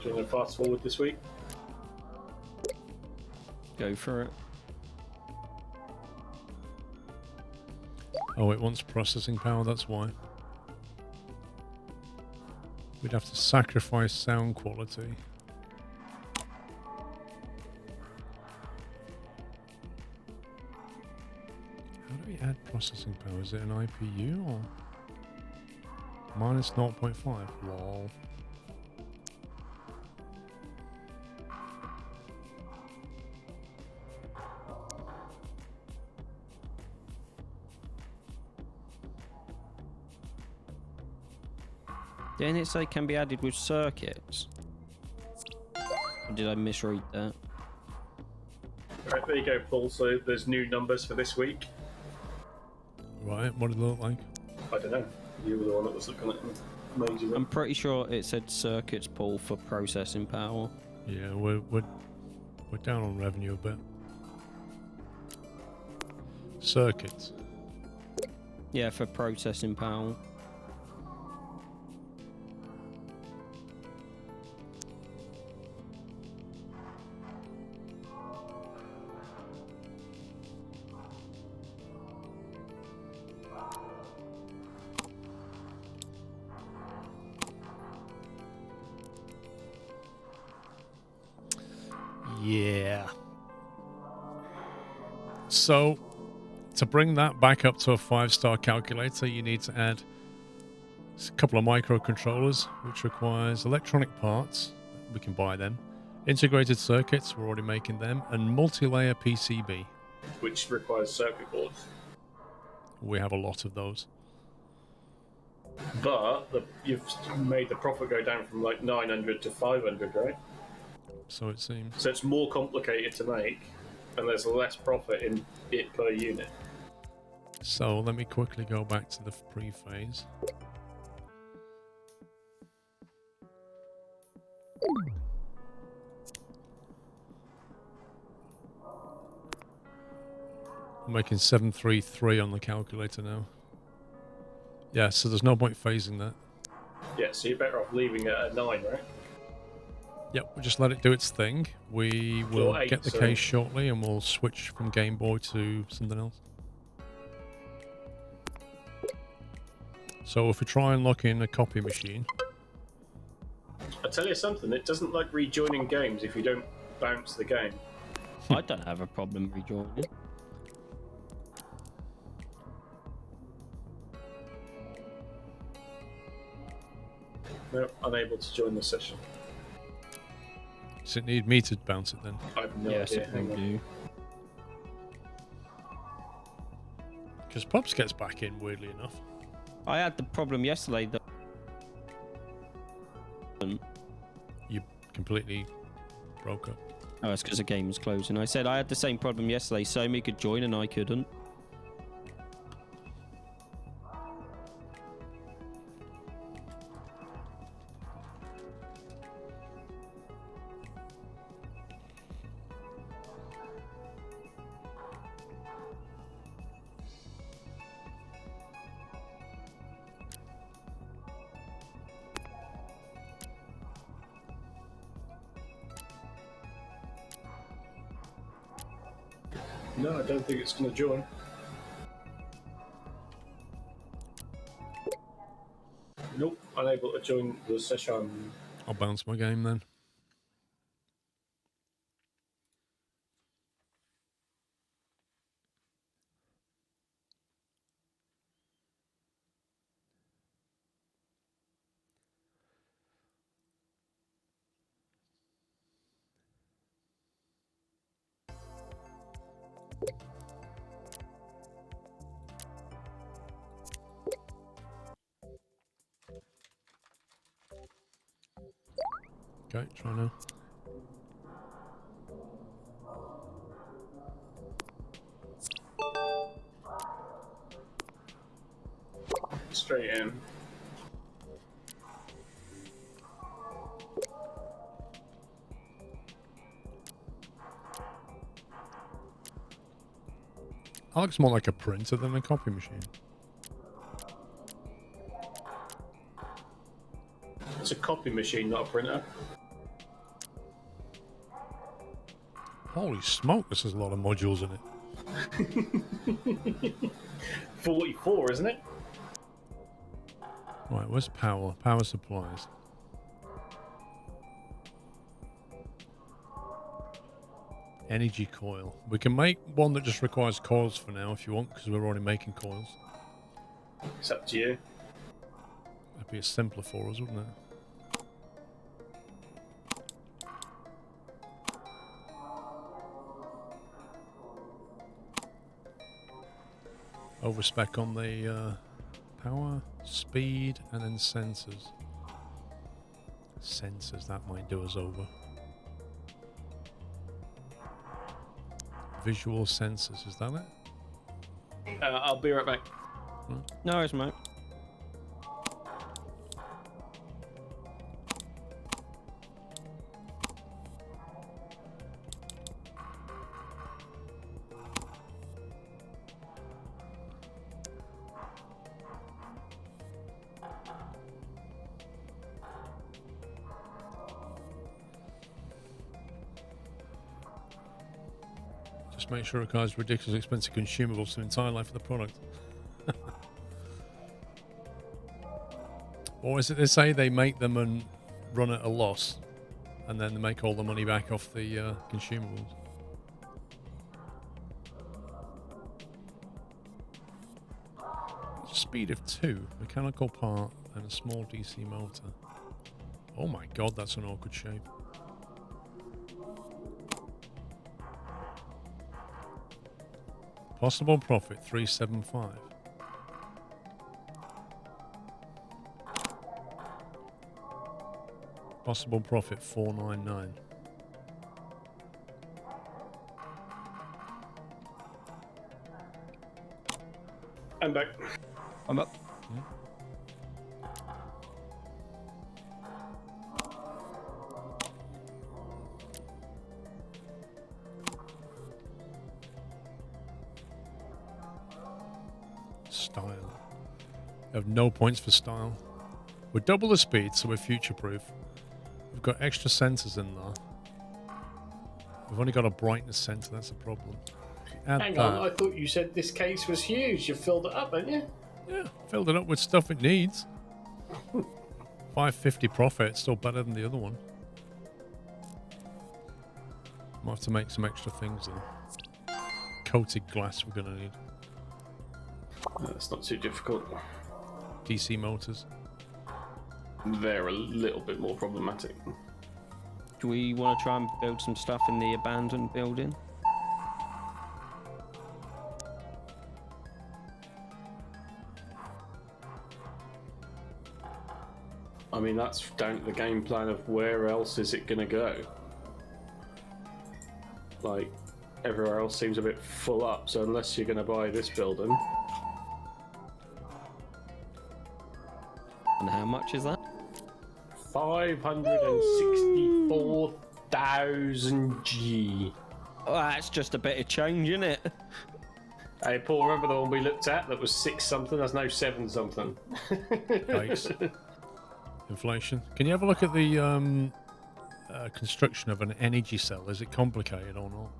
Doing a fast forward this week. Go for it. Oh, it wants processing power, that's why. We'd have to sacrifice sound quality. How do we add processing power? Is it an IPU or minus 0.5? Lol. Didn't it say can be added with circuits? Or did I misread that? Right, there you go, Paul. So there's new numbers for this week. Right, what did it look like? I don't know. You were the one that was looking at them. Amazing. I'm pretty sure it said circuits pull for processing power. Yeah, we're down on revenue a bit. Circuits. Yeah, for processing power. Yeah. So, to bring that back up to a 5-star calculator, you need to add a couple of microcontrollers, which requires electronic parts. We can buy them. Integrated circuits, we're already making them. And multi-layer PCB. Which requires circuit boards. We have a lot of those. But you've made the profit go down from like 900 to 500, right? So it seems. So it's more complicated to make, and there's less profit in it per unit. So let me quickly go back to the pre-phase. I'm making 733 on the calculator now. Yeah, so there's no point phasing that. Yeah, so you're better off leaving it at 9, right? Yep, we'll just let it do its thing. We will Or 8, get the sorry. case shortly and we'll switch from Game Boy to something else. So if we try and lock in a copy machine. I tell you something, it doesn't like rejoining games if you don't bounce the game. I don't have a problem rejoining. No, unable to join the session. Does it need me to bounce it then? I have no Yes, idea. it Hang will on. do. Because Pops gets back in, weirdly enough. I had the problem yesterday that You completely broke up. oh, it's because the game was closing. I said I had the same problem yesterday. Somi could join and I couldn't. No, I don't think it's going to join. Nope, unable to join the session. I'll bounce my game then. Okay, try now. Straight in. That looks more like a printer than a copy machine. It's a copy machine, not a printer. Holy smoke, this has a lot of modules in it. 44, isn't it? Right, where's power? Power supplies. Energy coil. We can make one that just requires coils for now if you want, because we're already making coils. It's up to you. That'd be simpler for us, wouldn't it? Overspec on the power, speed, and then sensors. Sensors, that might do us over. Visual sensors, is that it? I'll be right back. No worries, mate. Just make sure it requires ridiculously expensive consumables for the entire life of the product. Or is it they say they make them and run at a loss, and then they make all the money back off the consumables? Speed of 2, mechanical part, and a small DC motor. Oh my god, that's an awkward shape. Possible profit 375. Possible profit 499. I'm back. I'm up. Style. We have no points for style. We're double the speed, so we're future-proof. We've got extra sensors in there. We've only got a brightness sensor, that's a problem. Hang on, I thought you said this case was huge. You filled it up, haven't you? Yeah, filled it up with stuff it needs. 550 profit, still better than the other one. Might have to make some extra things though. Coated glass we're going to need. That's not too difficult. DC motors. They're a little bit more problematic. Do we want to try and build some stuff in the abandoned building? I mean, that's down to the game plan of where else is it going to go. Like, everywhere else seems a bit full up, so unless you're going to buy this building... And how much is that? 564,000 G. Oh, that's just a bit of change, isn't it? Hey, Paul, remember the one we looked at that was 6 something? That's now 7 something. Yikes. Inflation. Can you have a look at the construction of an energy cell? Is it complicated or not?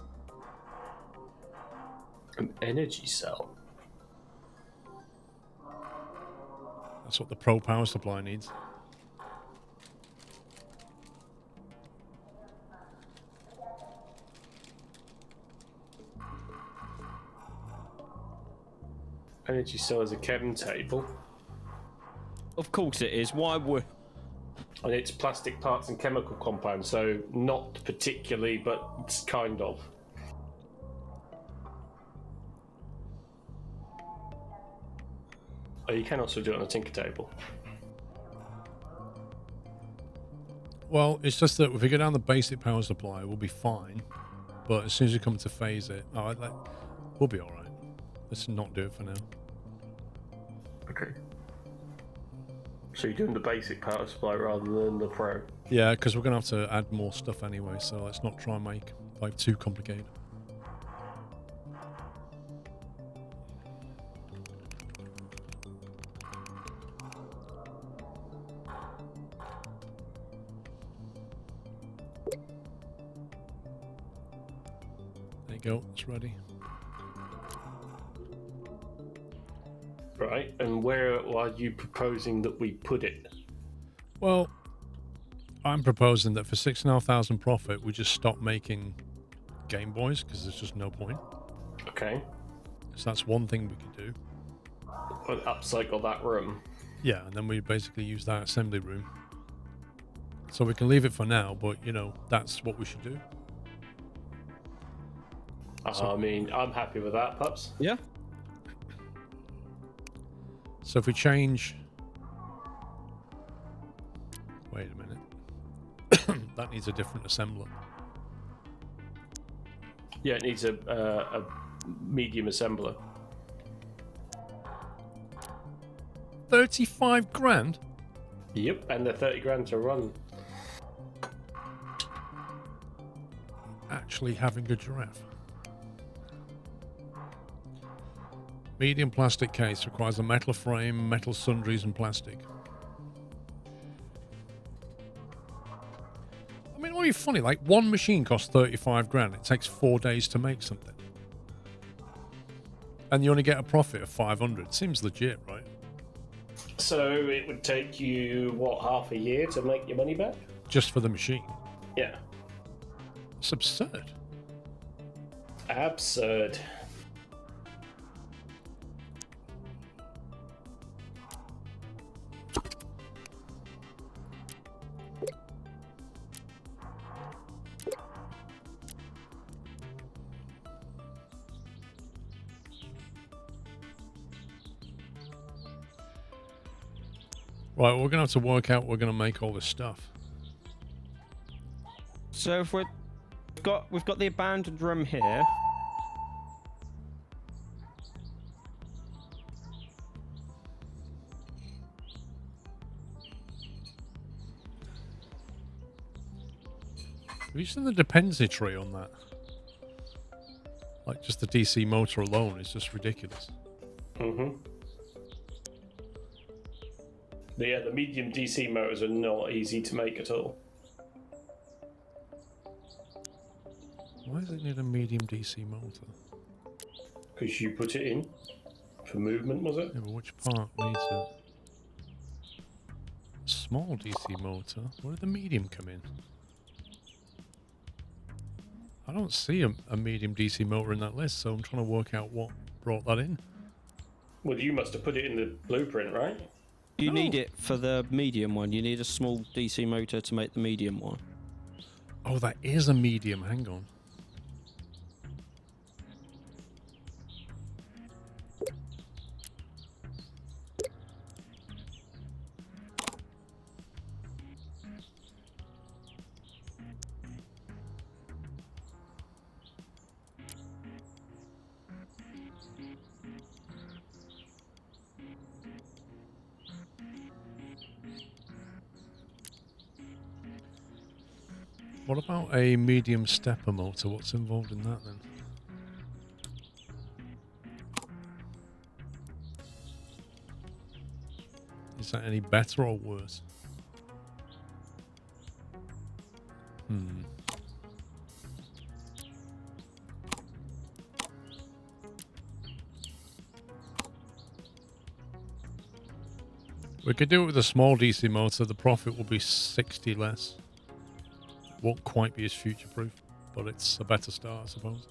An energy cell? That's what the pro power supply needs. Energy cell is a chem table. Of course it is. Why would... And it's plastic parts and chemical compounds, so not particularly, but it's kind of. Oh, you can also do it on a tinker table. Well, it's just that if we go down the basic power supply, we'll be fine. But as soon as we come to phase it, we'll be alright. Let's not do it for now. Okay. So you're doing the basic power supply rather than the pro? Yeah, because we're going to have to add more stuff anyway, so let's not try and make life too complicated. you go. It's ready. Right, and where are you proposing that we put it? Well, I'm proposing that for 6,500 profit, we just stop making Game Boys because there's just no point. Okay. So that's one thing we could do. Well, upcycle that room. Yeah, and then we basically use that assembly room. So we can leave it for now, but you know, that's what we should do. I mean, I'm happy with that, pups. Yeah. So if we change... Wait a minute. That needs a different assembler. Yeah, it needs a medium assembler. 35 grand? Yep, and they're 30 grand to run. Actually having a giraffe. Medium plastic case requires a metal frame, metal sundries and plastic. I mean, it would be funny, like one machine costs 35 grand. It takes 4 days to make something. And you only get a profit of 500. Seems legit, right? So it would take you, what, half a year to make your money back? Just for the machine. Yeah. It's absurd. Absurd. Right, we're going to have to work out we're going to make all this stuff. So if we've got the abandoned room here. Have you seen the dependency tree on that? Like just the DC motor alone is just ridiculous. Mm-hmm. Yeah, the medium DC motors are not easy to make at all. Why does it need a medium DC motor? Because you put it in for movement, was it? Yeah, but which part needs it? Small DC motor? Where did the medium come in? I don't see a medium DC motor in that list, so I'm trying to work out what brought that in. Well, you must have put it in the blueprint, right? You No. need it for the medium one. You need a small DC motor to make the medium one. Oh, that is a medium. Hang on. What about a medium stepper motor? What's involved in that then? Is that any better or worse? We could do it with a small DC motor. The profit will be 60 less. Won't quite be as future-proof, but it's a better start, I suppose.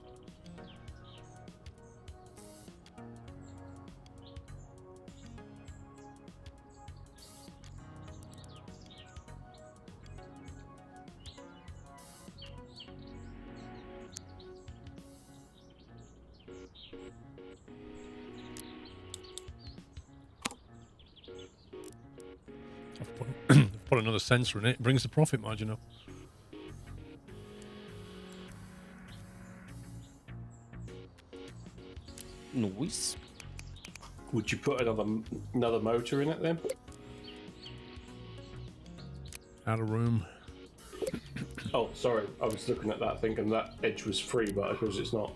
I've put another sensor in it. It brings the profit margin up. Noise. Would you put another motor in it then? Out of room. Oh, sorry. I was looking at that thinking that edge was free, but I suppose it's not.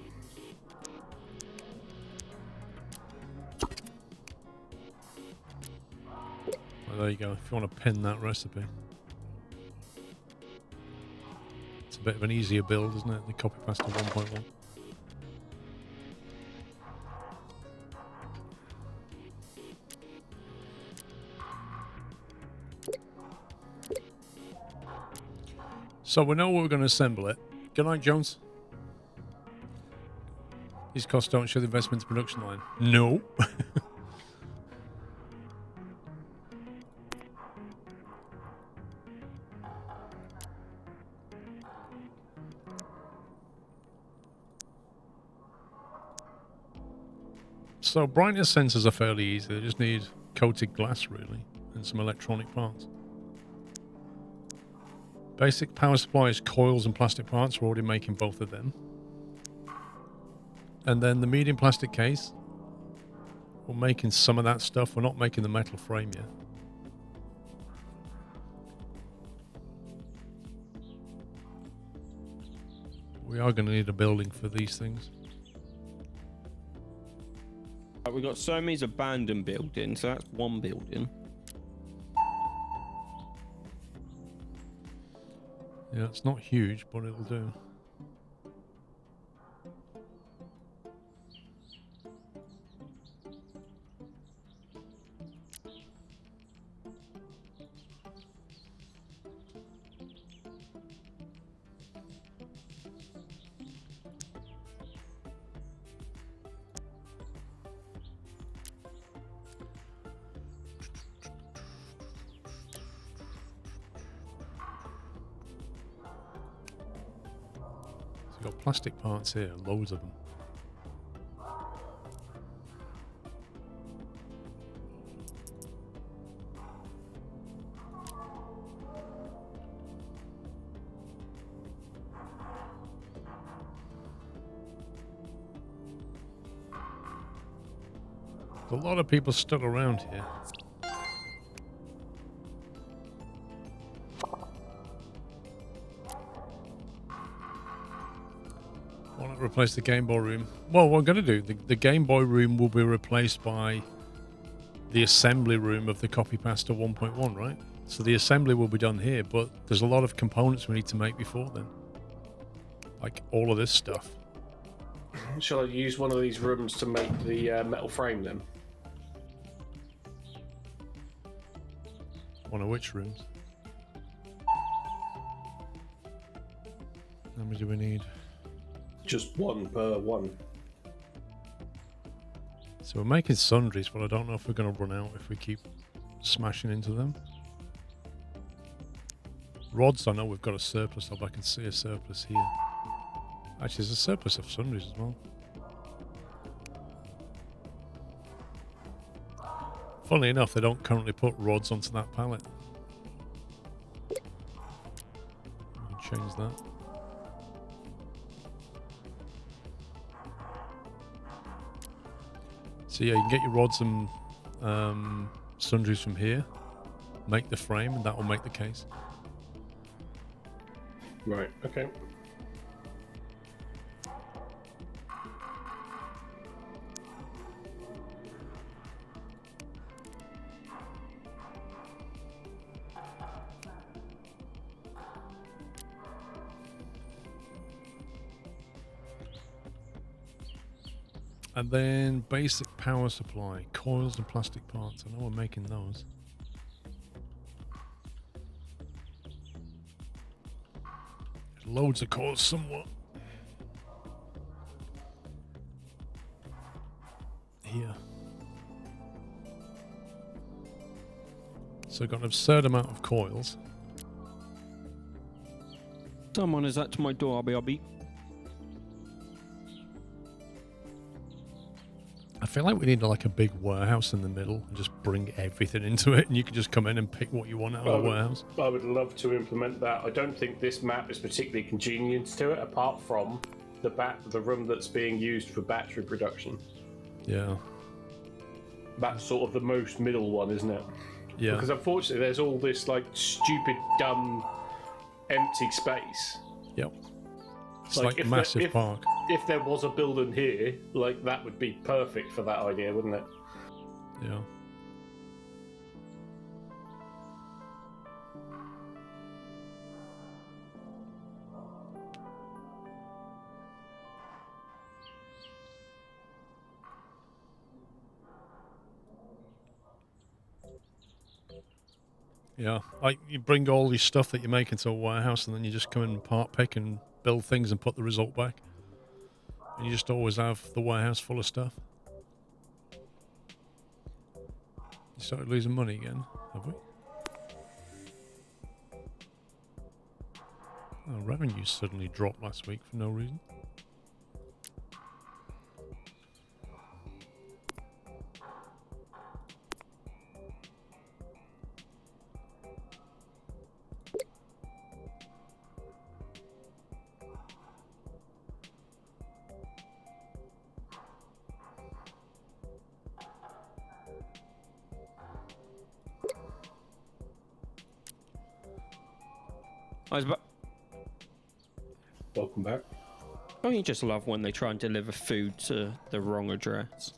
Well, there you go. If you want to pin that recipe. It's a bit of an easier build, isn't it? The copy pasta 1.1. So we know we're going to assemble it. Good night, Jones. These costs don't show the investment to production line. No. So brightness sensors are fairly easy. They just need coated glass, really, and some electronic parts. Basic power supplies, coils and plastic parts. We're already making both of them. And then the medium plastic case. We're making some of that stuff. We're not making the metal frame yet. We are going to need a building for these things. We've got so many abandoned buildings, so that's one building. Yeah, it's not huge, but it'll do. Got plastic parts here, loads of them. There's a lot of people stuck around here. Why not replace the Game Boy room? Well, what I'm going to do, the Game Boy room will be replaced by the assembly room of the copy pasta 1.1, right? So the assembly will be done here, but there's a lot of components we need to make before then. Like all of this stuff. Shall I use one of these rooms to make the metal frame then? One of which rooms? How many do we need? Just one per one. So we're making sundries, but I don't know if we're going to run out if we keep smashing into them. Rods, I know we've got a surplus of. I can see a surplus here. Actually, there's a surplus of sundries as well. Funnily enough, they don't currently put rods onto that pallet. We can change that. So yeah, you can get your rods and sundries from here. Make the frame, and that will make the case. Right, okay. And then basic power supply, coils and plastic parts. I know we're making those. Loads of coils somewhat. Here. So I've got an absurd amount of coils. Someone is at my door, Abby. I feel like we need like a big warehouse in the middle and just bring everything into it, and you can just come in and pick what you want out of the warehouse. I would love to implement that. I don't think this map is particularly congenient to it, apart from the room that's being used for battery production. Yeah. That's sort of the most middle one, isn't it? Yeah. Because unfortunately, there's all this like stupid, dumb, empty space. Yep. It's like a massive park. If there was a building here, like that would be perfect for that idea, wouldn't it? Yeah. Yeah, like you bring all your stuff that you make into a warehouse, and then you just come and part pick and build things and put the result back. And you just always have the warehouse full of stuff. You started losing money again, have we? Oh, revenue suddenly dropped last week for no reason. I was about... Welcome back. Don't you just love when they try and deliver food to the wrong address?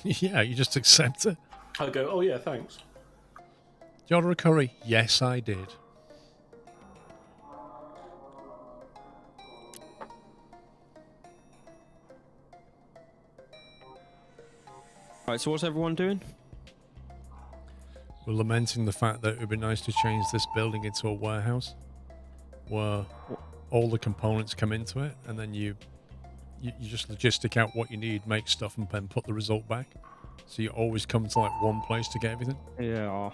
Yeah, you just accept it. I go, oh yeah, thanks. Did you order a curry? Yes, I did. Right, so what's everyone doing? We're lamenting the fact that it would be nice to change this building into a warehouse where all the components come into it, and then you just logistic out what you need, make stuff, and then put the result back. So you always come to like one place to get everything. Yeah.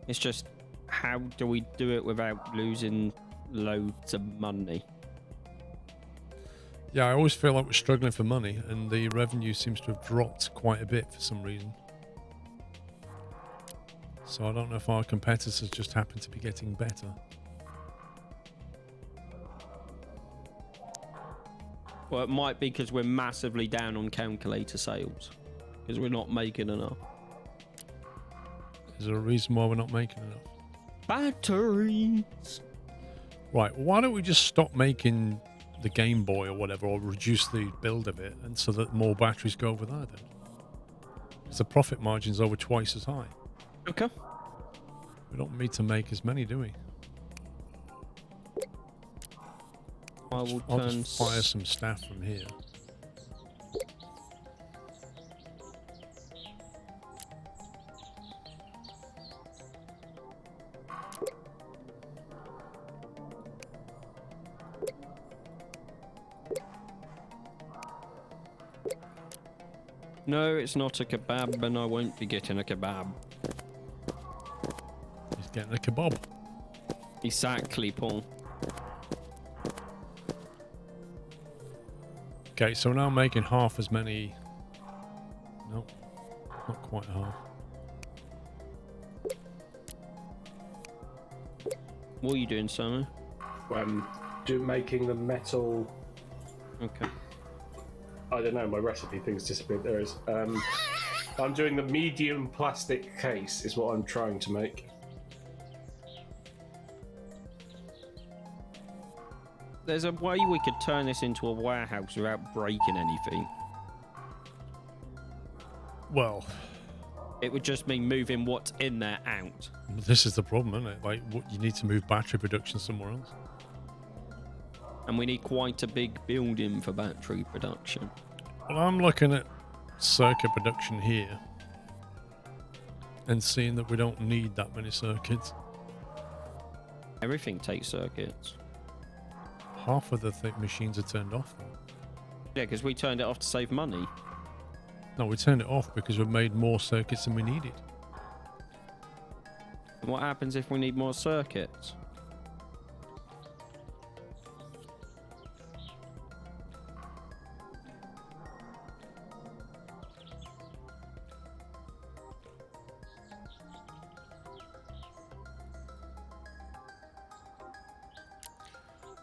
It's just, how do we do it without losing loads of money? Yeah, I always feel like we're struggling for money, and the revenue seems to have dropped quite a bit for some reason. So I don't know if our competitors just happen to be getting better. Well, it might be because we're massively down on calculator sales. Because we're not making enough. Is there a reason why we're not making enough? Batteries! Right, why don't we just stop making the Game Boy or whatever, or reduce the build of it, and so that more batteries go over there then? Because the profit margin's over twice as high. Okay. We don't need to make as many, do we? I'll just fire some staff from here. No, it's not a kebab, and I won't be getting a kebab. He's getting a kebab. Exactly, Paul. Okay, so we're now making half as many. Nope, not quite half. What are you doing, Simon? Making the metal. Okay. I don't know, my recipe thing's disappeared. There is. I'm doing the medium plastic case, is what I'm trying to make. There's a way we could turn this into a warehouse without breaking anything. Well, It would just mean moving what's in there out. this is the problem, isn't it? Like, you need to move battery production somewhere else. And we need quite a big building for battery production. Well, I'm looking at circuit production here and seeing that we don't need that many circuits. Everything takes circuits. Half of the machines are turned off, though. Yeah, because we turned it off to save money. No, we turned it off because we've made more circuits than we needed. And what happens if we need more circuits?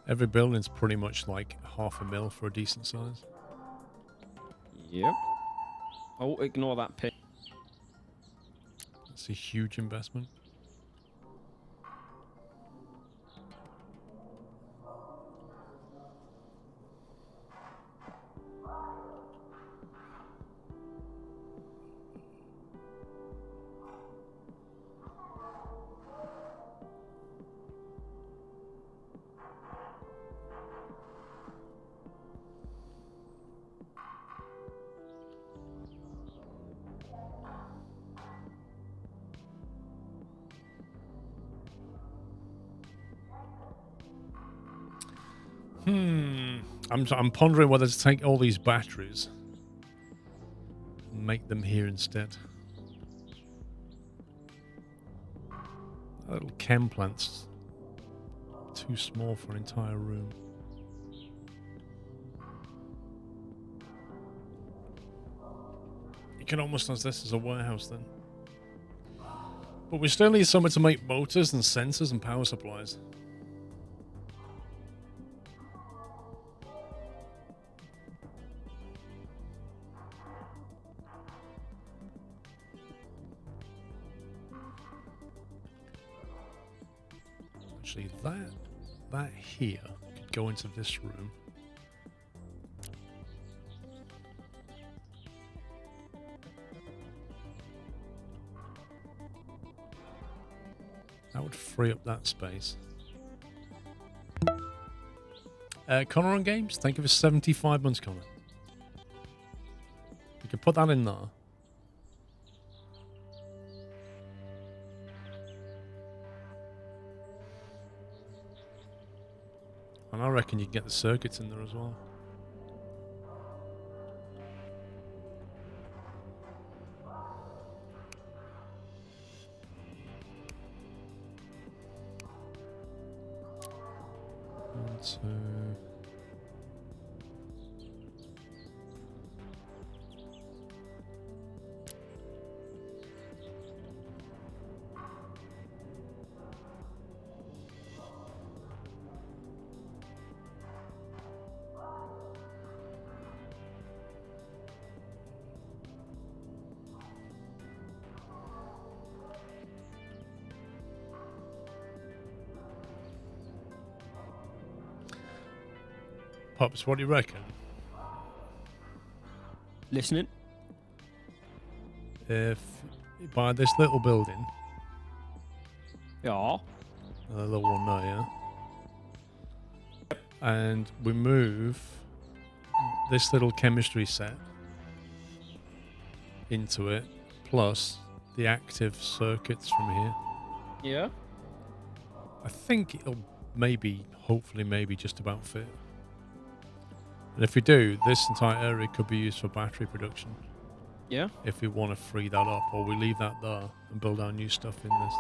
Every building's pretty much like $500,000 for a decent size. Yep. Oh, ignore that pin. That's a huge investment. I'm pondering whether to take all these batteries and make them here instead. That little chem plant's too small for an entire room. You can almost use this as a warehouse then. But we still need somewhere to make motors and sensors and power supplies. Actually, that here could go into this room. That would free up that space. Connor on Games, thank you for 75 months, Connor. You can put that in there. And I reckon you can get the circuits in there as well. So Pops, what do you reckon? Listening. If you buy this little building, Yeah. the little one there, yeah, and we move this little chemistry set into it, plus the active circuits from here, Yeah. I think it'll maybe, hopefully, maybe just about fit. And if we do, this entire area could be used for battery production. Yeah. If we want to free that up, or we leave that there and build our new stuff in this.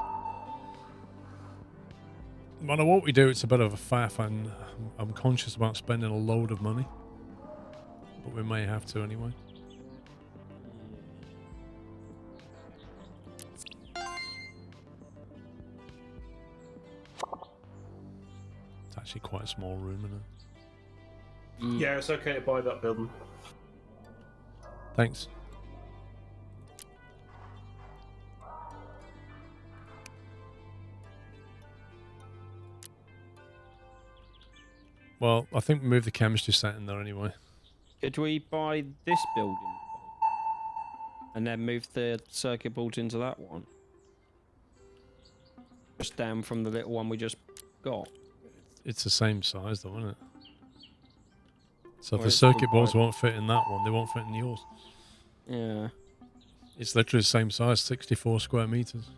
No matter what we do, it's a bit of a faff, and I'm conscious about spending a load of money. But we may have to anyway. It's actually quite a small room, isn't it? Yeah, it's okay to buy that building. Thanks. Well, I think we move the chemistry set in there anyway. Could we buy this building and then move the circuit boards into that one? Just down from the little one we just got. It's the same size though, isn't it? So if Or the it's circuit boards quite- won't fit in that one, they won't fit in yours. Yeah. It's literally the same size, 64 square meters.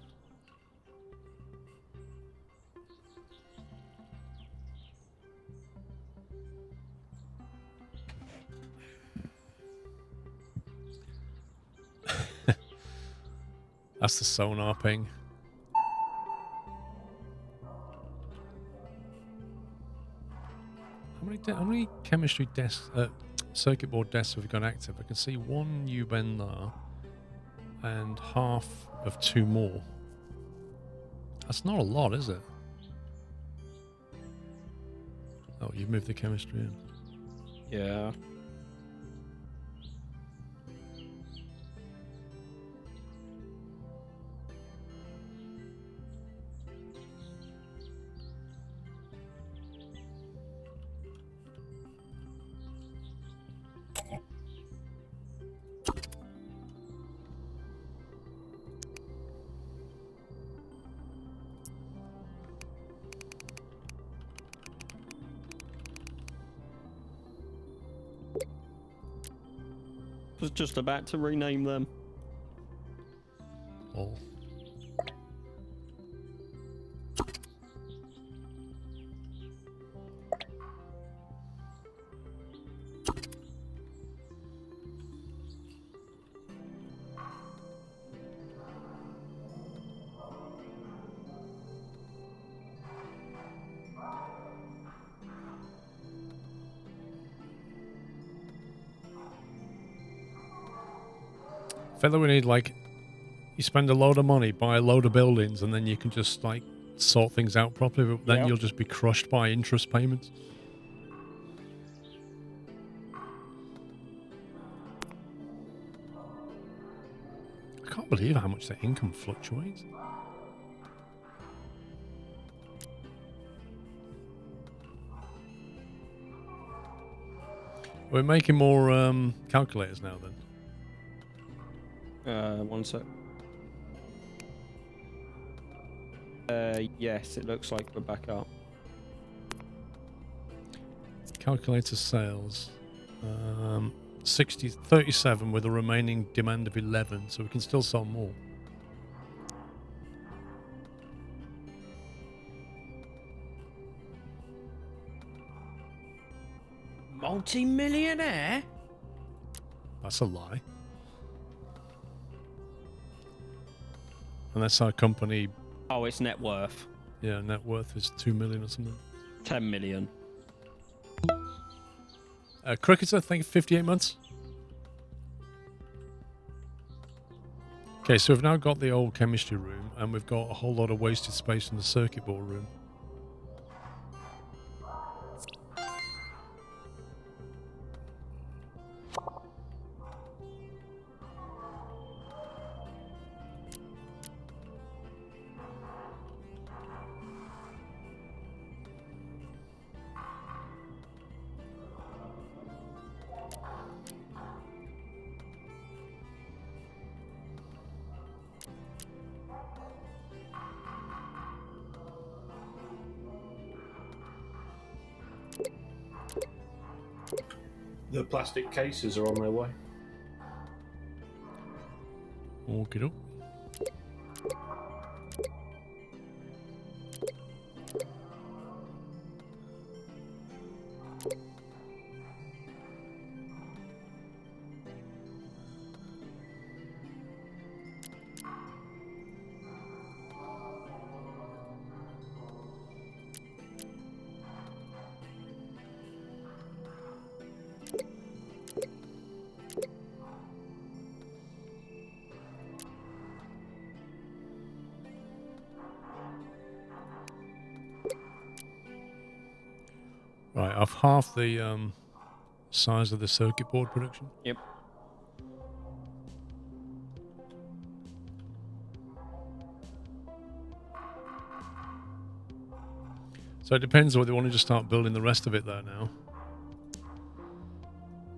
That's the sonar ping. How many chemistry desks, circuit board desks have we got active? I can see one U-bend there, and half of two more. That's not a lot, is it? Oh, you've moved the chemistry in. Yeah. Was just about to rename them. Oh. feel like we need, like, you spend a load of money, buy a load of buildings, and then you can just, like, sort things out properly, but then Yep. you'll just be crushed by interest payments. I can't believe how much the income fluctuates. We're making more calculators now then. One sec. Yes, it looks like we're back up. Calculator sales. 37 with a remaining demand of 11, so we can still sell more. Multi-millionaire? That's a lie. Unless our company, Oh, it's net worth. yeah, net worth is 2 million or something. 10 million. Cricketer, I think 58 months. Okay, so we've now got the old chemistry room, and we've got a whole lot of wasted space in the circuit board room. The plastic cases are on their way. Okie doke. Right, I've half the size of the circuit board production. Yep. So it depends whether they want to just start building the rest of it there now.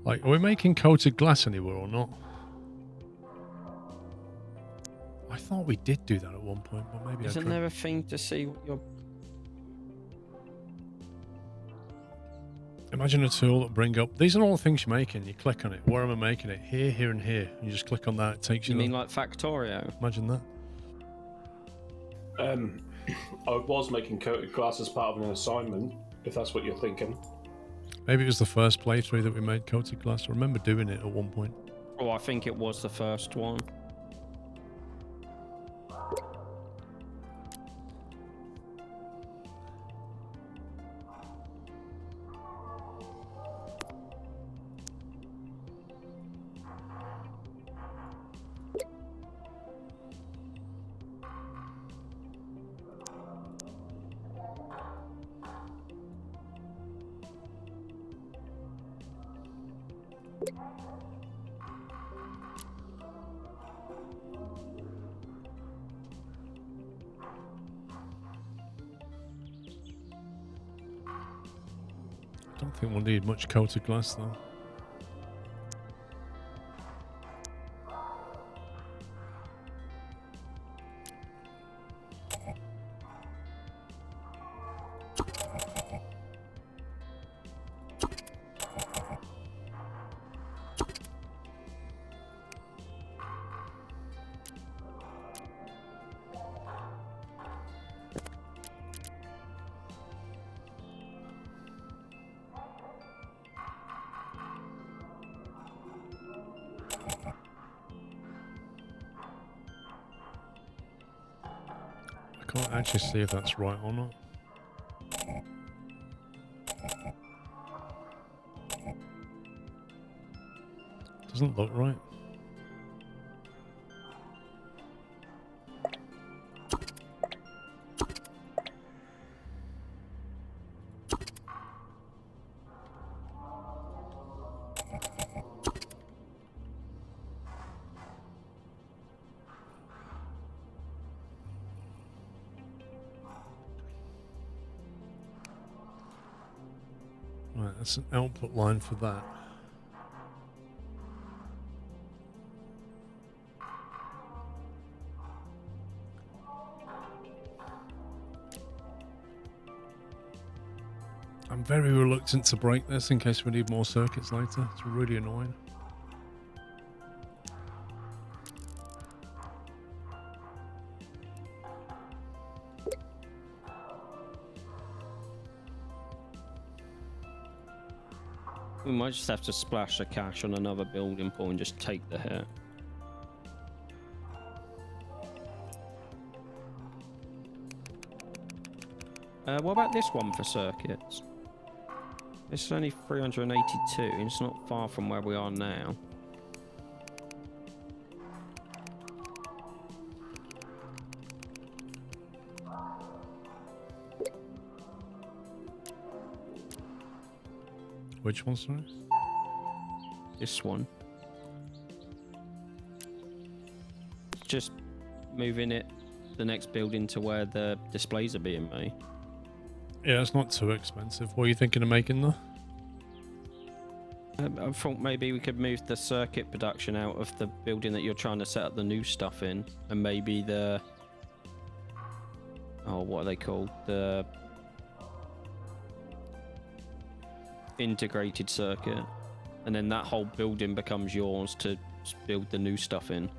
Like, are we making coated glass anywhere or not? I thought we did do that at one point, but maybe Isn't I there a thing to see what your... Imagine a tool that bring up... These are all the things you're making. You click on it. Where am I making it? Here, here, and here. And you just click on that. It takes you... You mean like Factorio? Imagine that. I was making coated glass as part of an assignment, if that's what you're thinking. Maybe it was the first playthrough that we made coated glass. I remember doing it at one point. Oh, I think it was the first one. I don't think we'll need much coated glass though. I can't actually see if that's right or not. Doesn't look right. Right, that's an output line for that. I'm very reluctant to break this in case we need more circuits later. It's really annoying. We might just have to splash the cash on another building pool and just take the hit. What about this one for circuits? It's only 382, and it's not far from where we are now. Which one, sorry? This one. Just moving it the next building to where the displays are being made. Yeah, it's not too expensive. What are you thinking of making though? I thought maybe we could move the circuit production out of the building that you're trying to set up the new stuff in, and maybe the... Oh, what are they called? The integrated circuit. And then that whole building becomes yours to build the new stuff in.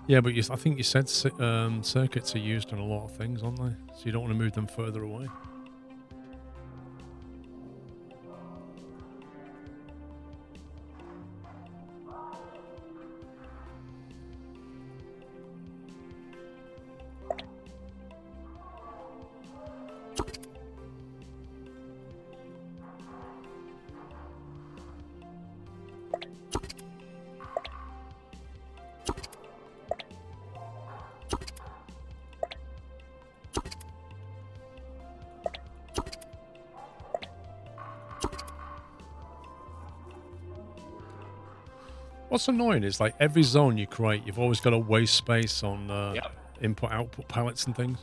Yeah, but I think you said circuits are used in a lot of things, aren't they? So you don't want to move them further away. What's annoying is like every zone you create, you've always got to waste space on input-output palettes and things.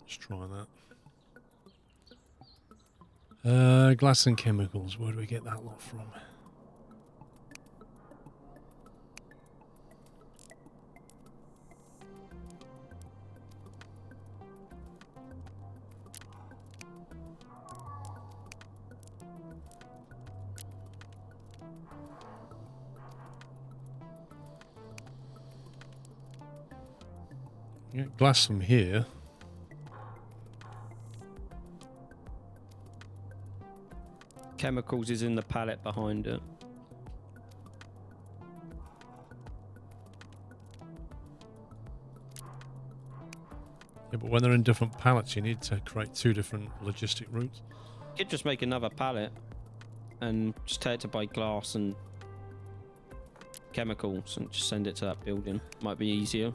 Let's try that. Glass and chemicals. Where do we get that lot from? Get glass from here. Chemicals is in the pallet behind it. Yeah, but when they're in different pallets, you need to create two different logistic routes. You could just make another pallet and just take it to buy glass and chemicals and just send it to that building. Might be easier.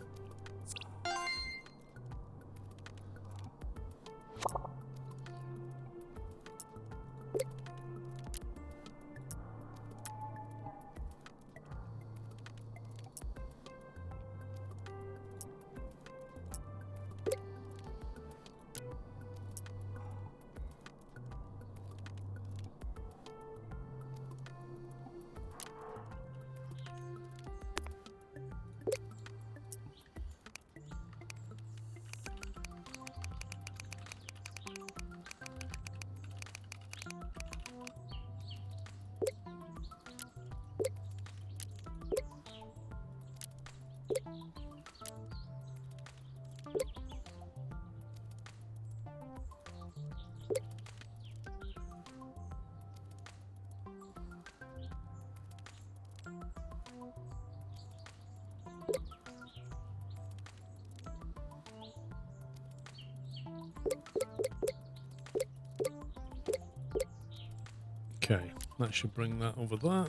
Okay, that should bring that over there.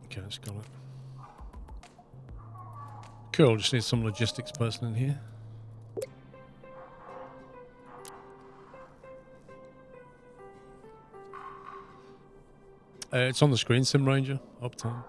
Okay, it's got it. Cool, just need some logistics person in here. It's on the screen, Sim Ranger, uptime.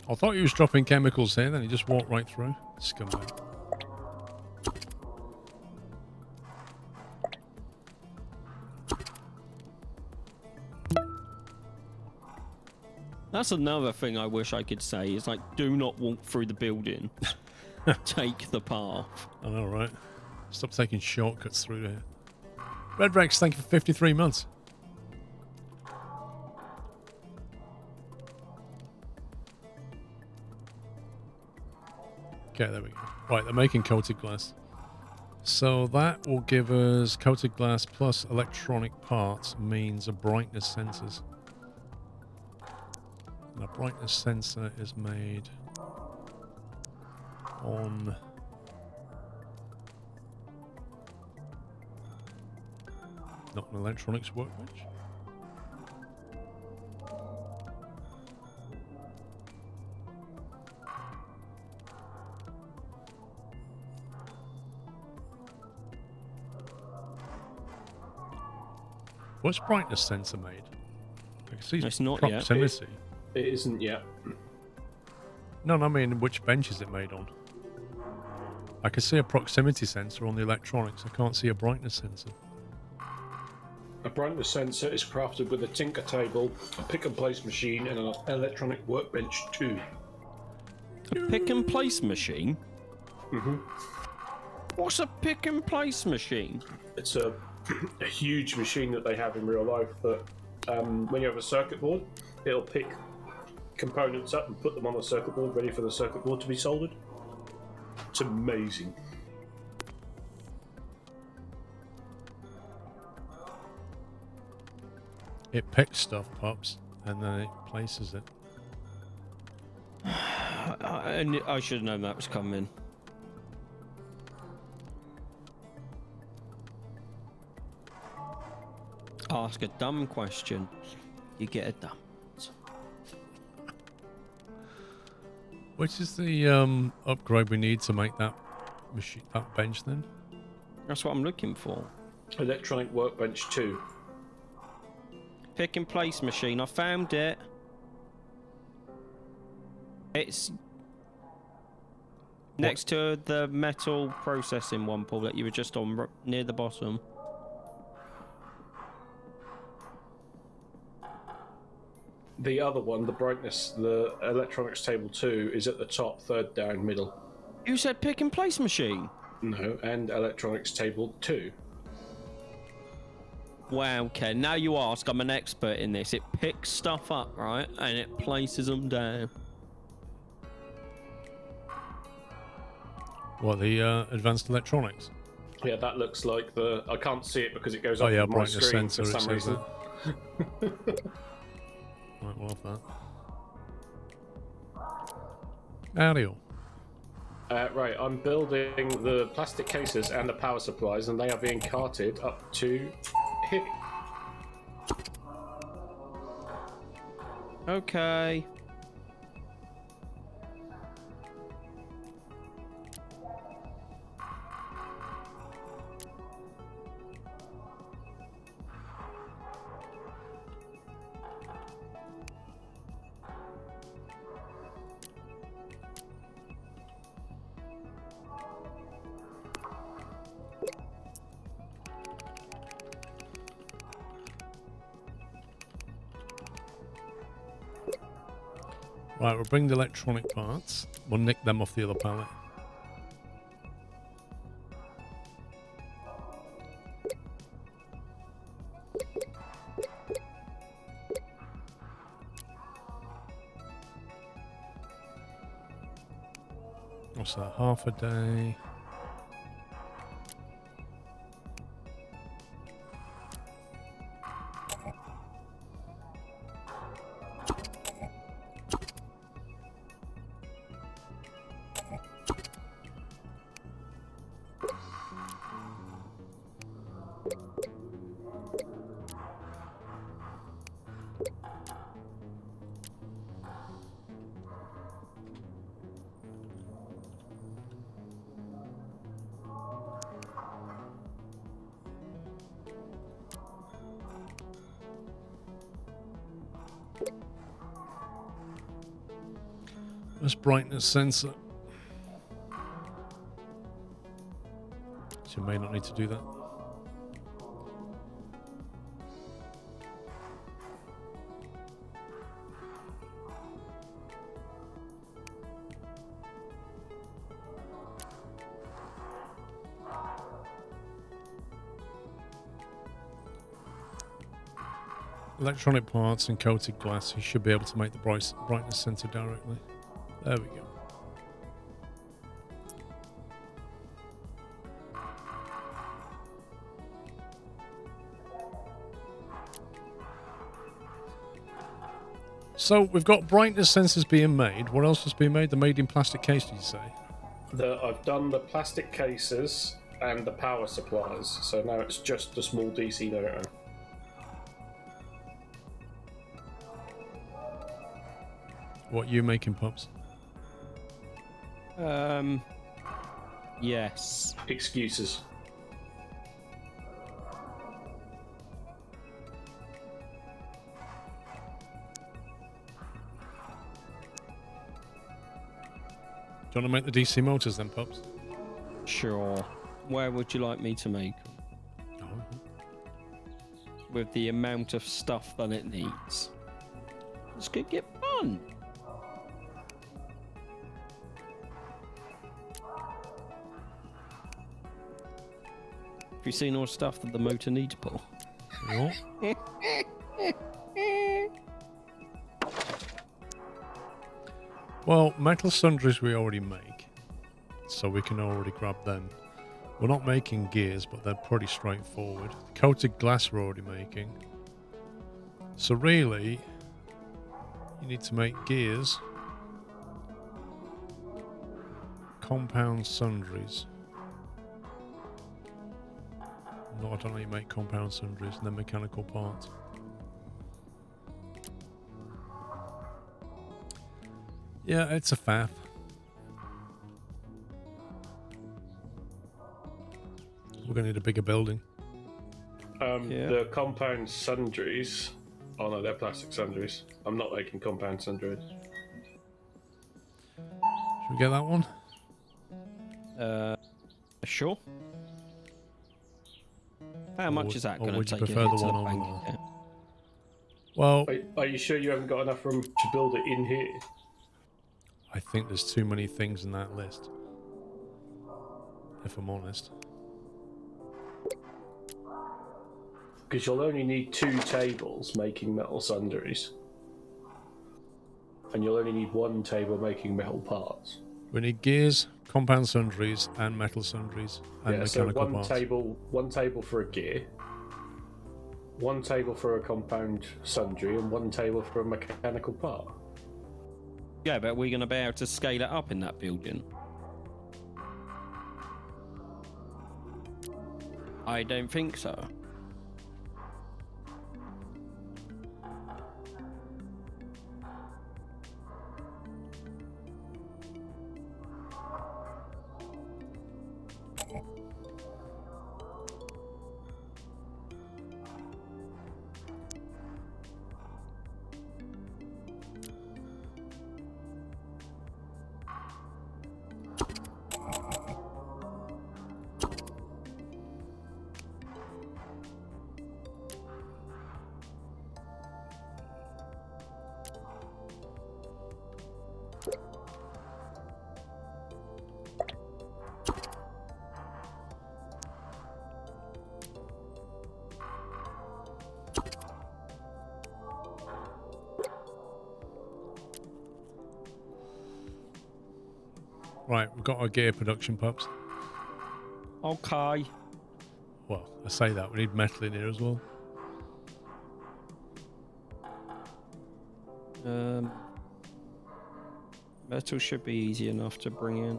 I thought he was dropping chemicals here, then he just walked right through. Scumbag. That's another thing I wish I could say is like, do not walk through the building. Take the path. I know, right? Stop taking shortcuts through here. Red Rex, thank you for 53 months. Okay, there we go. Right, they're making coated glass. So that will give us coated glass plus electronic parts means a brightness sensors. And a brightness sensor is made on not an electronics workbench. What's brightness sensor made? I can see It's not proximity. It isn't yet. No, I mean, which bench is it made on? I can see a proximity sensor on the electronics. I can't see a brightness sensor. A brightness sensor is crafted with a tinker table, a pick and place machine, and an electronic workbench too. A pick and place machine? Mm-hmm. What's a pick and place machine? It's a huge machine that they have in real life that when you have a circuit board, it'll pick components up and put them on the circuit board ready for the circuit board to be soldered. It's amazing. It picks stuff, Pops, and then it places it. I should have known that was coming. Ask a dumb question, you get a dumb. Which is the upgrade we need to make that machine, that bench then? That's what I'm looking for. Electronic workbench 2. Pick and place machine. I found it. It's next to the metal processing one, Paul, that you were just on near the bottom. The other one, the brightness, the electronics table 2, is at the top, third down, middle. You said pick and place machine. No, and electronics table 2. Wow, Ken, now you ask, I'm an expert in this. It picks stuff up, right, and it places them down. What, the advanced electronics? Yeah, that looks like the... I can't see it because it goes Oh up yeah, on my brightness screen sensor, for it some says reason. that. Right, we'll have that. Howdy all. Right, I'm building the plastic cases and the power supplies, and they are being carted up to here. Okay. Right, we'll bring the electronic parts. We'll nick them off the other pallet. What's that? Half a day. This brightness sensor. So you may not need to do that. Electronic parts and coated glass. You should be able to make the brightness sensor directly. There we go. So we've got brightness sensors being made. What else is being made? They're made in plastic case, did you say? I've done the plastic cases and the power supplies, so now it's just a small DC motor. What are you making, Pops? Yes. Excuses. Do you want to make the DC motors then, Pops? Sure. Where would you like me to make? Oh. With the amount of stuff that it needs. This could get fun. Have you seen all the stuff that the motor needs, Paul? Yeah. Well, metal sundries we already make, so we can already grab them. We're not making gears, but they're pretty straightforward. Coated glass we're already making. So really, you need to make gears, compound sundries. No, I don't know how you make compound sundries and then mechanical parts. Yeah, it's a faff. We're going to need a bigger building. Yeah. The compound sundries. Oh no, they're plastic sundries. I'm not making compound sundries. Should we get that one? Sure. How much is that going to would you take? prefer the one over there? Well, are you sure you haven't got enough room to build it in here? I think there's too many things in that list, if I'm honest. Because you'll only need 2 tables making metal sundries. And you'll only need 1 table making metal parts. We need gears, compound sundries, and metal sundries, and mechanical parts. One table for a gear, 1 table for a compound sundry, and 1 table for a mechanical part. Yeah, but we're going to be able to scale it up in that building. I don't think so. Right, we've got our gear production pups. Okay. Well, I say that, we need metal in here as well. Metal should be easy enough to bring in.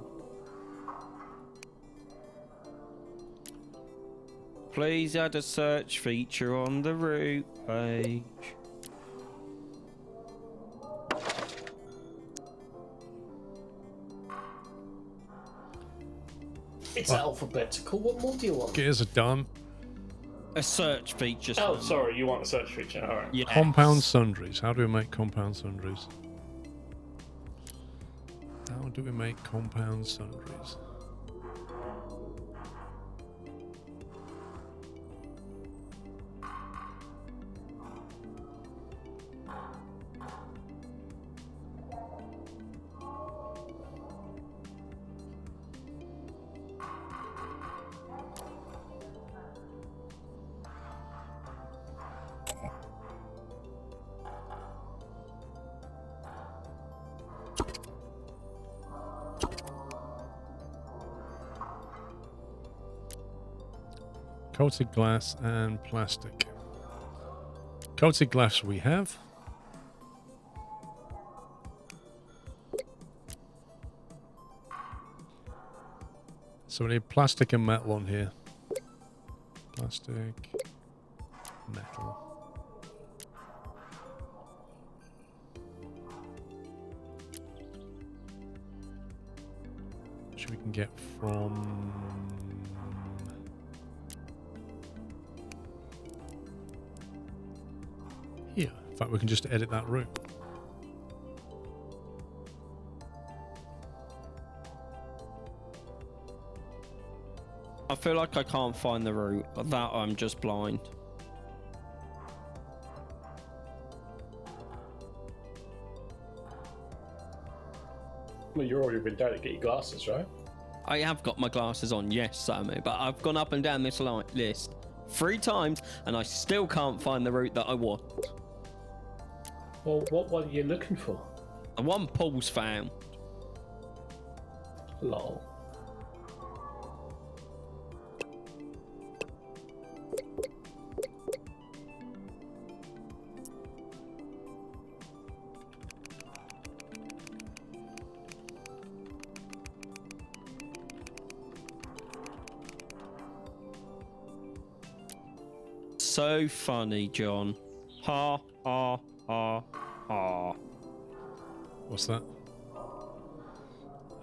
Please add a search feature on the route page. It's alphabetical. What more do you want? Gears are done. A search feature. Oh, sorry, you want a search feature. All right. Yes. Compound sundries. How do we make compound sundries? How do we make compound sundries? Coated glass and plastic. Coated glass we have. So we need plastic and metal on here. Plastic, metal. Which we can get from... here. In fact, we can just edit that route. I feel like I can't find the route. That I'm just blind. Well, you've already been down to get your glasses, right? I have got my glasses on, yes, Sammy, but I've gone up and down this list 3 times and I still can't find the route that I want. Well, what one are you looking for? The one Paul's found. Lol. So funny, John. Ha, ha, ha, ha. What's that?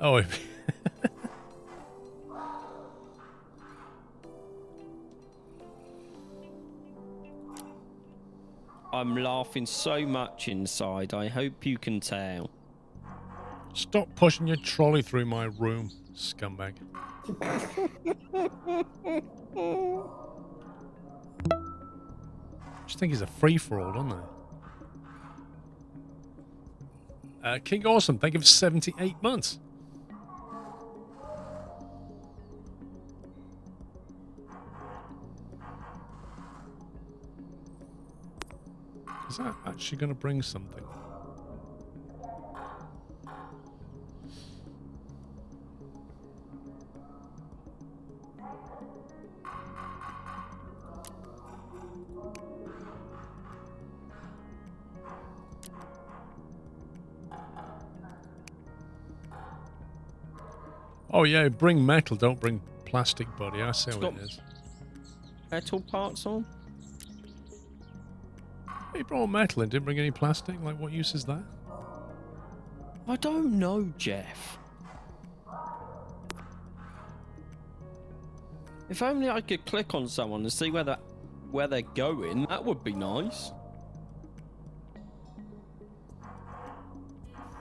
Oh, I'm laughing so much inside. I hope you can tell. stop pushing your trolley through my room, scumbag. I just think it's a free-for-all, don't they? King Awesome, thank you for 78 months. Is that actually going to bring something? Oh yeah, bring metal, don't bring plastic, buddy. I see how it is. Metal parts on? He brought metal and didn't bring any plastic. Like, what use is that? I don't know, Jeff. If only I could click on someone and see where they're going, that would be nice.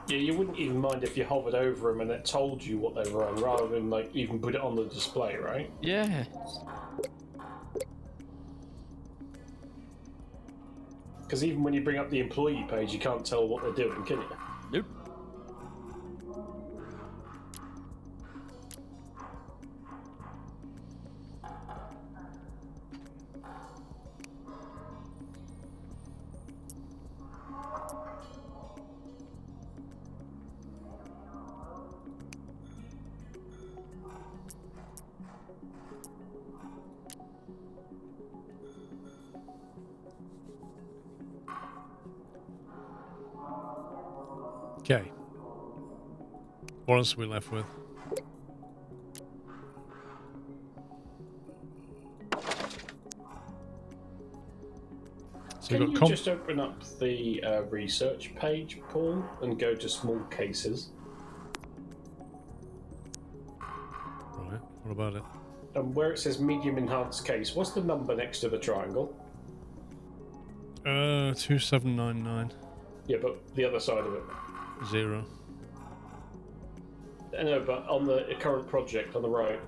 Yeah, you wouldn't even mind if you hovered over them and it told you what they were on, rather than like even put it on the display, right? Yeah. Because even when you bring up the employee page, you can't tell what they're doing, can you? Nope. Okay. What else are we left with? So Can you just open up the research page, Paul, and go to small cases? Right, what about it? And where it says medium enhanced case, what's the number next to the triangle? 2799. Yeah, but the other side of it. 0. No, but on the current project on the right.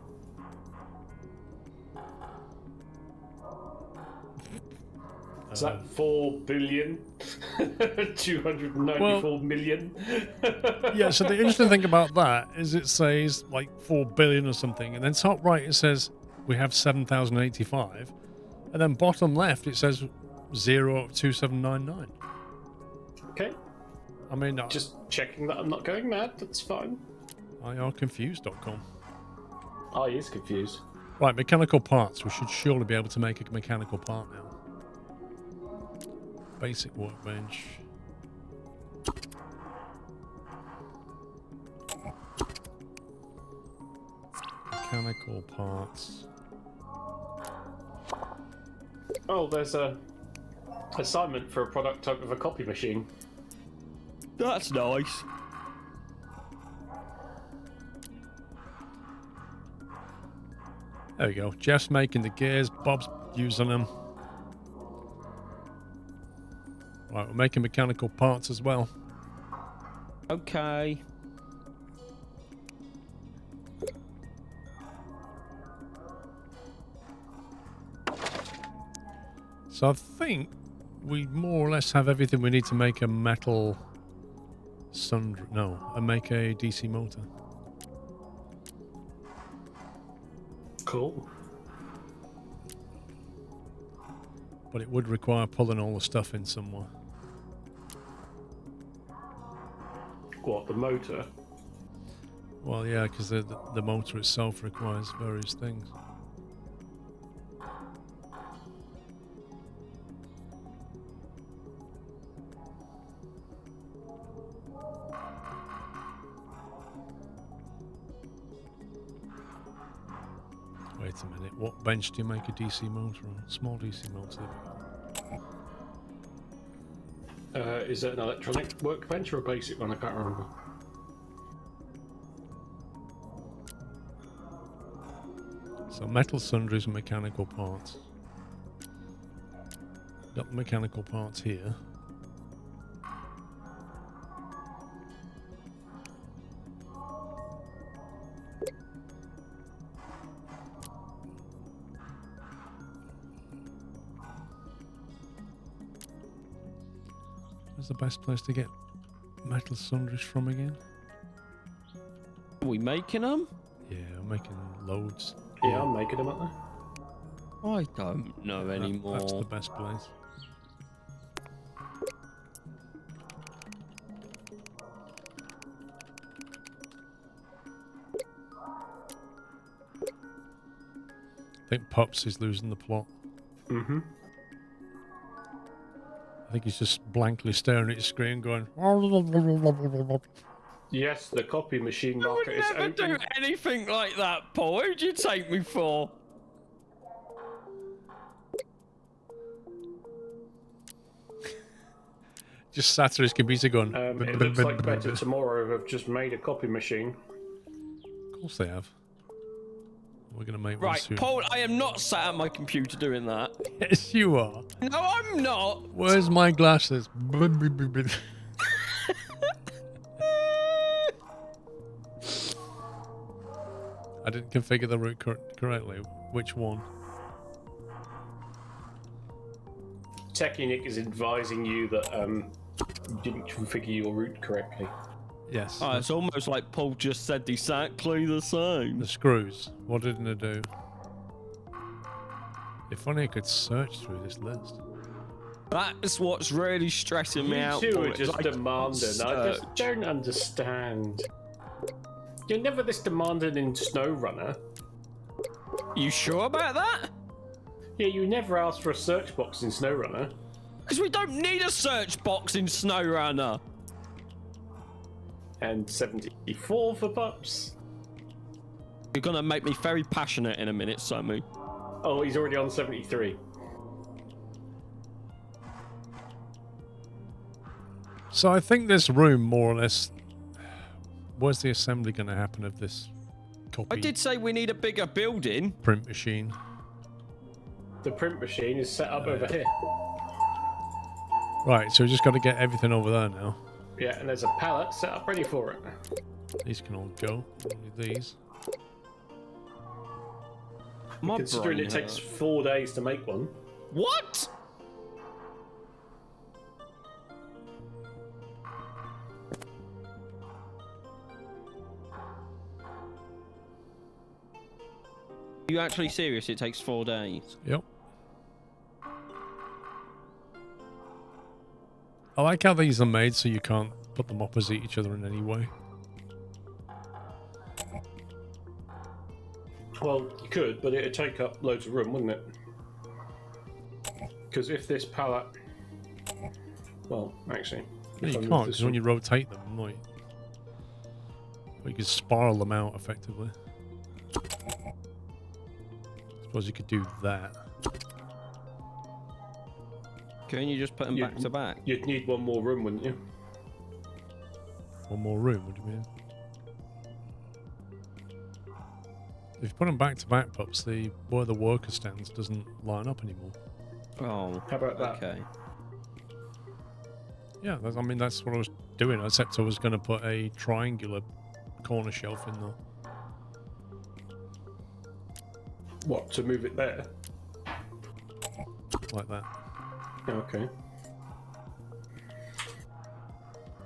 Is that 4 billion? 294 million? Yeah, so the interesting thing about that is it says like 4 billion or something, and then top right it says we have 7,085, and then bottom left it says 02799. Okay. I mean, just checking that I'm not going mad, that's fine. IRconfused.com. Oh, he is confused. Right, mechanical parts. We should surely be able to make a mechanical part now. Basic workbench. Mechanical parts. Oh, there's a assignment for a product type of a copy machine. That's nice. There we go. Jeff's making the gears. Bob's using them. Right, we're making mechanical parts as well. Okay. So I think we more or less have everything we need to make a metal sundry. No, and make a DC motor. Cool. But it would require pulling all the stuff in somewhere. What, the motor? Well, yeah, because the motor itself requires various things. Wait a minute, what bench do you make a DC motor on? Small DC motor. Is it an electronic workbench or a basic one? I can't remember. So metal sundries and mechanical parts. Got the mechanical parts here. Where's the best place to get metal sundries from again? Are we making them? Yeah, I'm making loads. Yeah, I'm making them, aren't I don't know anymore. That's the best place. I think Pops is losing the plot. Mm-hmm. I think he's just blankly staring at his screen going... Yes, the copy machine I would market is never open. do anything like that, Paul. Who'd you take me for? Just sat at his computer going... It looks like Better Tomorrow have just made a copy machine. Of course they have. We're going to make one Right, soon. Paul, I am not sat at my computer doing that. Yes, you are. No, I'm not. Where's my glasses? I didn't configure the route correctly. Which one? Technic is advising you that you didn't configure your route correctly. Yes. Oh, it's almost like Paul just said exactly the same. The screws. What didn't I do? If only I could search through this list. That's what's really stressing me out. You two Paul. are It's just like, demanding. I just don't understand. You're never this demanding in SnowRunner. You sure about that? Yeah, you never asked for a search box in SnowRunner. Because we don't need a search box in SnowRunner. And 74 for pups. You're gonna make me very passionate in a minute, Samu. Oh, he's already on 73. So I think this room, more or less, where's the assembly going to happen of this copy I did say we need a bigger building. print machine? The print machine is set up over here. Right, so we just got to get everything over there now. Yeah, and there's a pallet set up ready for it. These can all go. Only these. My Considering brain it takes hurts. 4 days to make one. What? You actually serious? It takes 4 days. Yep. I like how these are made so you can't put them opposite each other in any way. Well, you could, but it'd take up loads of room, wouldn't it? Because if this pallet... Well, actually... No, if you I move can't, this because when you rotate them, like, well, you can spiral them out effectively. Suppose you could do that. Can you just put them back to back? You'd need one more room, wouldn't you? One more room, what do you mean? If you put them back to back, pups, where the worker stands doesn't line up anymore. Oh, How about that? okay. Yeah, I mean, that's what I was doing, except I was going to put a triangular corner shelf in there. What, to move it there? Like that. Okay.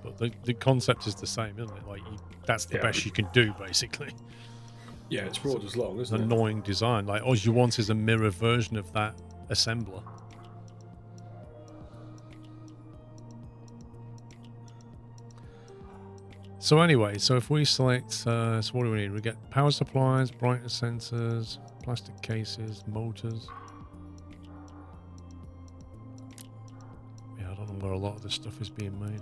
But the concept is the same, isn't it? Like, that's the best you can do, basically. Yeah, it's broad as long, It's isn't an it? annoying design. Like, all you want is a mirror version of that assembler. So anyway, so if we select, so what do we need? We get power supplies, brightness sensors, plastic cases, motors. Yeah, I don't know where a lot of this stuff is being made.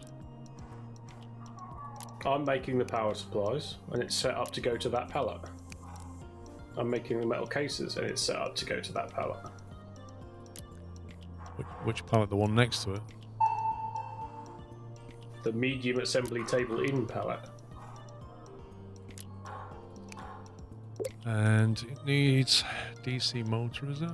I'm making the power supplies, and it's set up to go to that pallet. I'm making the metal cases, and it's set up to go to that pallet. Which pallet? The one next to it? The medium assembly table in pallet. And it needs DC motor, is it?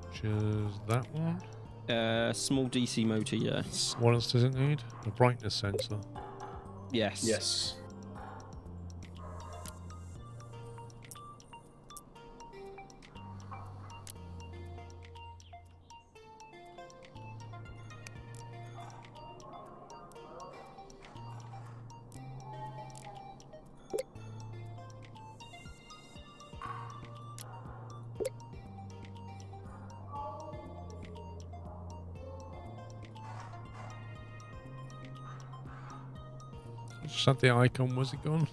Which is that one. Small DC motor, yes. What else does it need? A brightness sensor. Yes. Yes. Just had the icon, was it gone?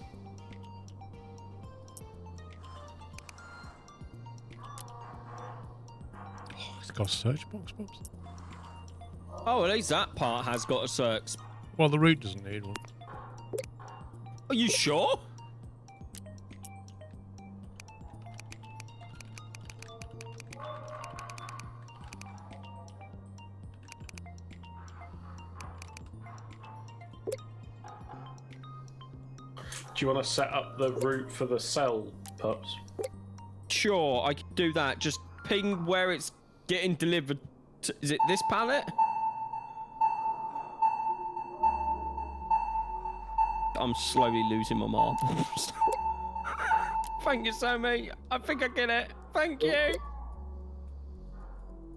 Oh, it's got a search box, Bobs. Oh, at least that part has got a search. Well, the root doesn't need one. Are you sure? Do you want to set up the route for the cell, pups? Sure, I can do that. Just ping where it's getting delivered. Is it this pallet? I'm slowly losing my marbles. Thank you, Sammy. I think I get it. Thank you.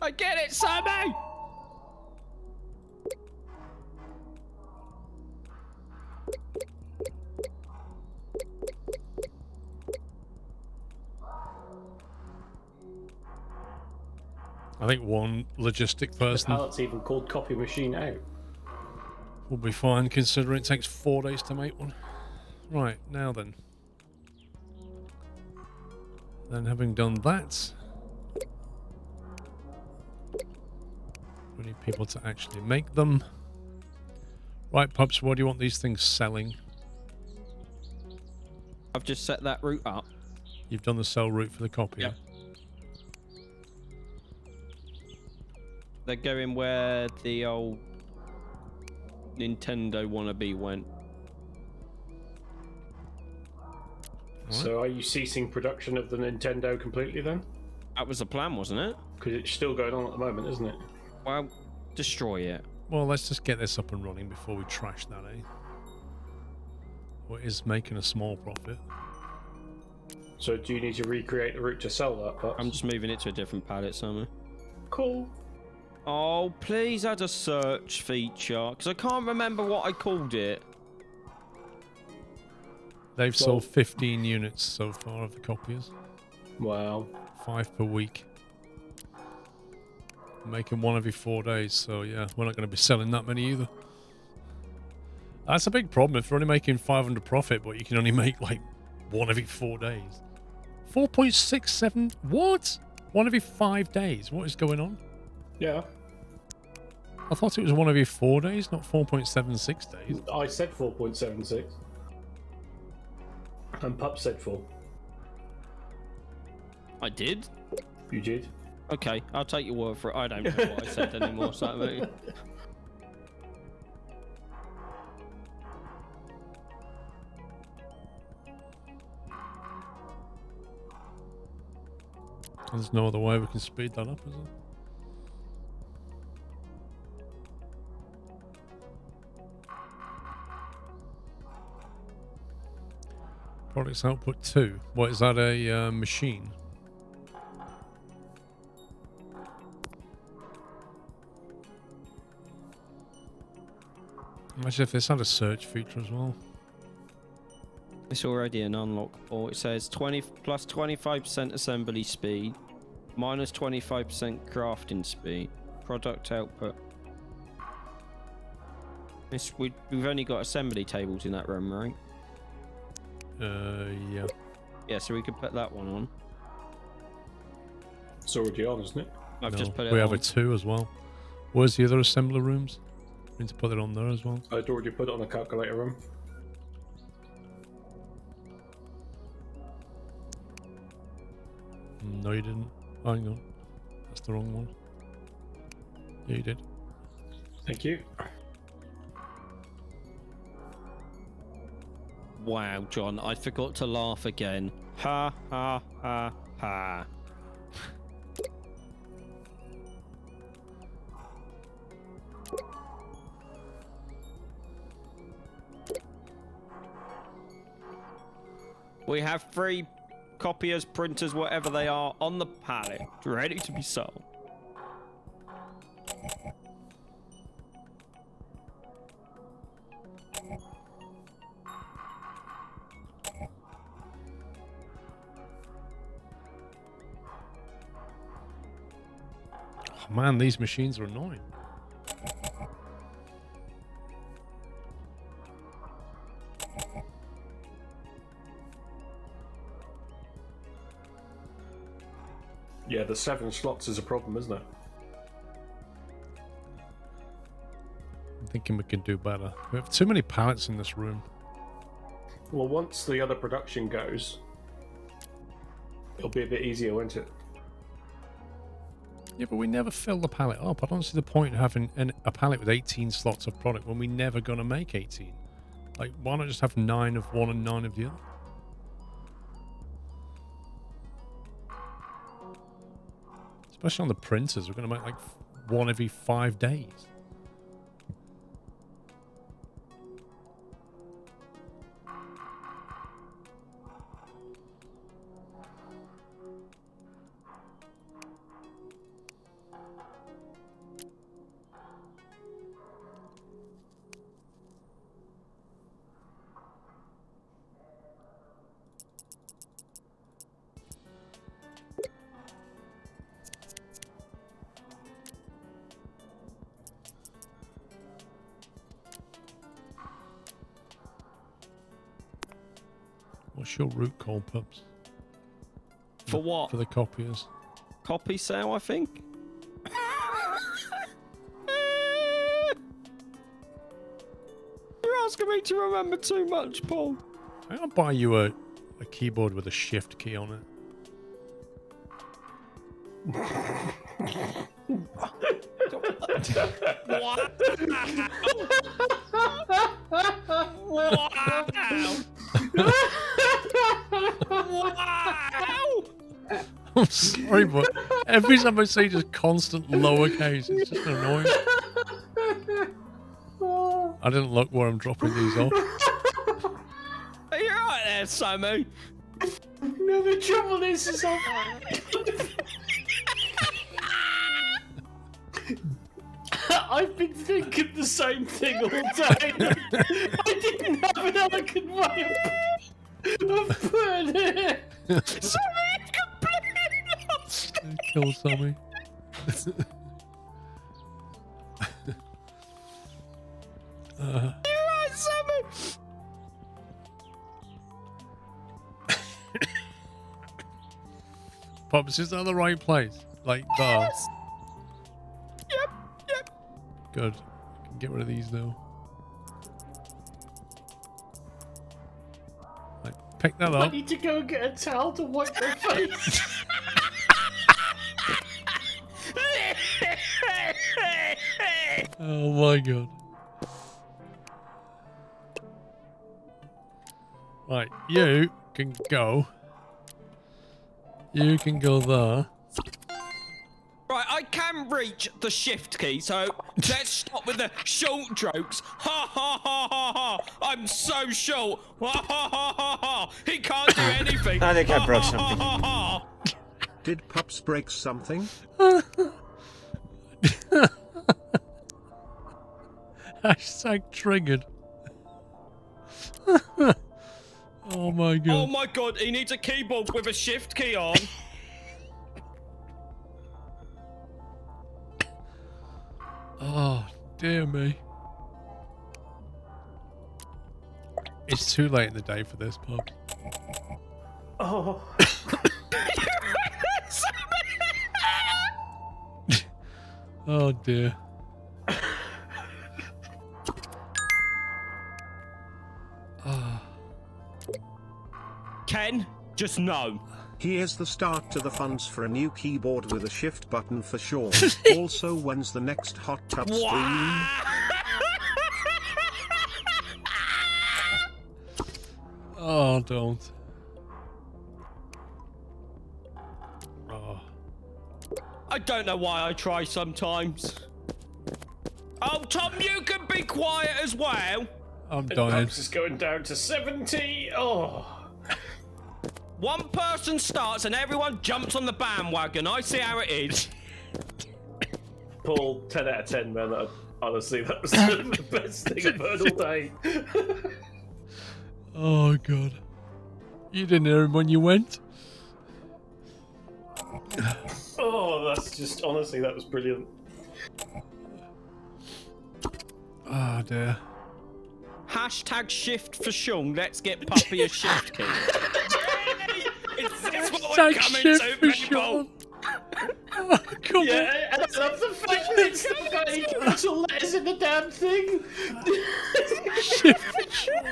I get it, Sammy. I think one logistic The person pallet's even called copy machine out. will be fine, considering it takes 4 days to make one. Right, now then. Then having done that, we need people to actually make them. Right, Pups, what do you want these things selling? I've just set that route up. You've done the sell route for the copy. Yep. They're going where the old Nintendo wannabe went. So are you ceasing production of the Nintendo completely then? That was the plan, wasn't it? Because it's still going on at the moment, isn't it? Well, destroy it. Well, let's just get this up and running before we trash that, eh? What is making a small profit? So do you need to recreate the route to sell that? Perhaps? I'm just moving it to a different palette somewhere. Cool. Oh, please add a search feature, because I can't remember what I called it. They've sold 15 units so far of the copiers. Wow. 5 per week. Making one every 4 days, so yeah, we're not going to be selling that many either. That's a big problem if you're only making 500 profit, but you can only make like one every 4 days. 4.67? What? One every 5 days? What is going on? Yeah. I thought it was one every 4 days, not 4.76 days. I said 4.76. And Pup said 4. I did? You did? Okay, I'll take your word for it. I don't know what I said anymore, so... There's no other way we can speed that up, is there? Products output 2. What is that, a machine? Imagine if this had a search feature as well. It's already an unlockable. It says 20 plus 25% assembly speed, minus 25% crafting speed, product output. We've only got assembly tables in that room, right? Yeah. Yeah, so we could put that one on. It's already on, isn't it? I've No, just put it we on. have a 2 as well. Where's the other assembler rooms? We need to put it on there as well. I'd already put it on a calculator room. No, you didn't. Hang on. That's the wrong one. Yeah, you did. Thank you. Wow, John, I forgot to laugh again. Ha ha ha ha. We have 3 copiers, printers, whatever they are, on the pallet, ready to be sold. Oh, man, these machines are annoying. Yeah, the 7 slots is a problem, isn't it? I'm thinking we can do better. We have too many pallets in this room. Well, once the other production goes, it'll be a bit easier, won't it? Yeah, but we never fill the pallet up. I don't see the point in having a pallet with 18 slots of product when we're never going to make 18. Like, why not just have 9 of one and 9 of the other? Especially on the printers, we're going to make like one every 5 days. What's your route called, Pups? For what? For the copiers. Copy sale, I think? asking me to remember too much, Paul. I'll buy you a keyboard with a shift key on it. Wow! I'm sorry, but every time I say just constant lowercase, it's just annoying. I didn't look where I'm dropping these off. Are you right there, Sammy? No, the trouble is I've been thinking the same thing all day. I didn't have an elegant way of putting it. Sammy, completely lost. Kill Sammy. You're right, Sammy. Pops, is that the right place? Like that? Yes. Yep. Good. I can get rid of these now. Like, pick that I up. need to go and get a towel to wipe my face. Oh my god. Right, you can go. You can go there. Right, I can reach the shift key, so let's stop with the short jokes. Ha ha ha ha ha! I'm so short. Ha ha ha ha ha! He can't do anything. I think I broke Ha, something. ha, ha, ha. Did Pups break something? Hashtag triggered. Oh my god. Oh my god, he needs a keyboard with a shift key on. Oh, dear me. It's too late in the day for this, Pop. Oh, Oh dear. Ken, just no. Here's the start to the funds for a new keyboard with a shift button for sure. Also, when's the next hot tub stream? Oh, don't. Oh. I don't know why I try sometimes. Oh, Tom, you can be quiet as well. I'm dying. Pups is going down to 70. Oh. One person starts and everyone jumps on the bandwagon. I see how it is. Paul, 10 out of 10, man. Honestly, that was the best thing I've heard all day. Oh god. You didn't hear him when you went? Oh, that's just, honestly, that was brilliant. Oh dear. Hashtag shift for Sean. Let's get Puppy a shift key. It's what we're Hashtag coming shift to, for people. Sean. Oh, come Yeah, and I love the fact that it's still got any capital letters in the damn thing. on. Shift for Sean.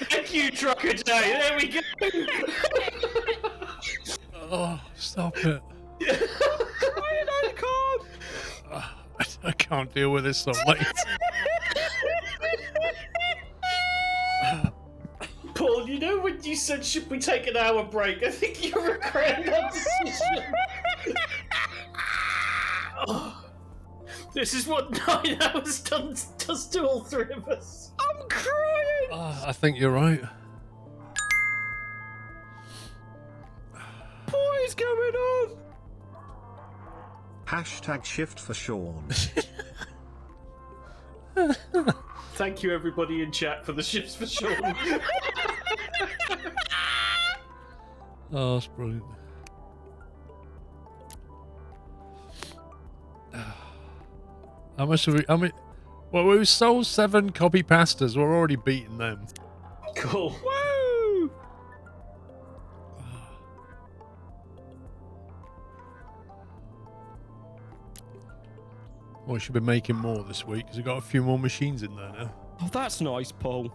Thank you, Trucker Day. There we go. Oh, stop it. I can't. I can't deal with this so late. Paul, you know when you said, should we take an hour break? I think you're regretting that decision. Oh, this is what 9 hours does to all three of us. I'm crying. Oh, I think you're right. What is going on? Hashtag shift for Sean. Thank you, everybody in chat, for the shifts for Sean. Oh, that's brilliant. How much have we? I mean, well, we sold 7 copy pastas. We're already beating them. Cool. Woo! Well, we should be making more this week because we've got a few more machines in there now. Oh, that's nice, Paul.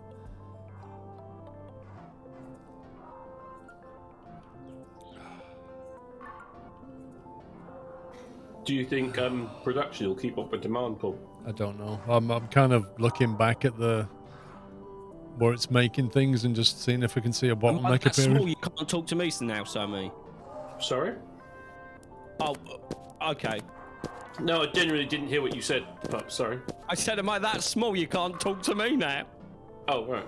Do you think production will keep up with demand, Paul? I don't know. I'm kind of looking back at where it's making things and just seeing if I can see a bottleneck That's appearing. small. You can't talk to me now, Sammy. Sorry? Oh, okay. No, I genuinely didn't hear what you said, Pup. Sorry. I said, am I that small? You can't talk to me now. Oh, right.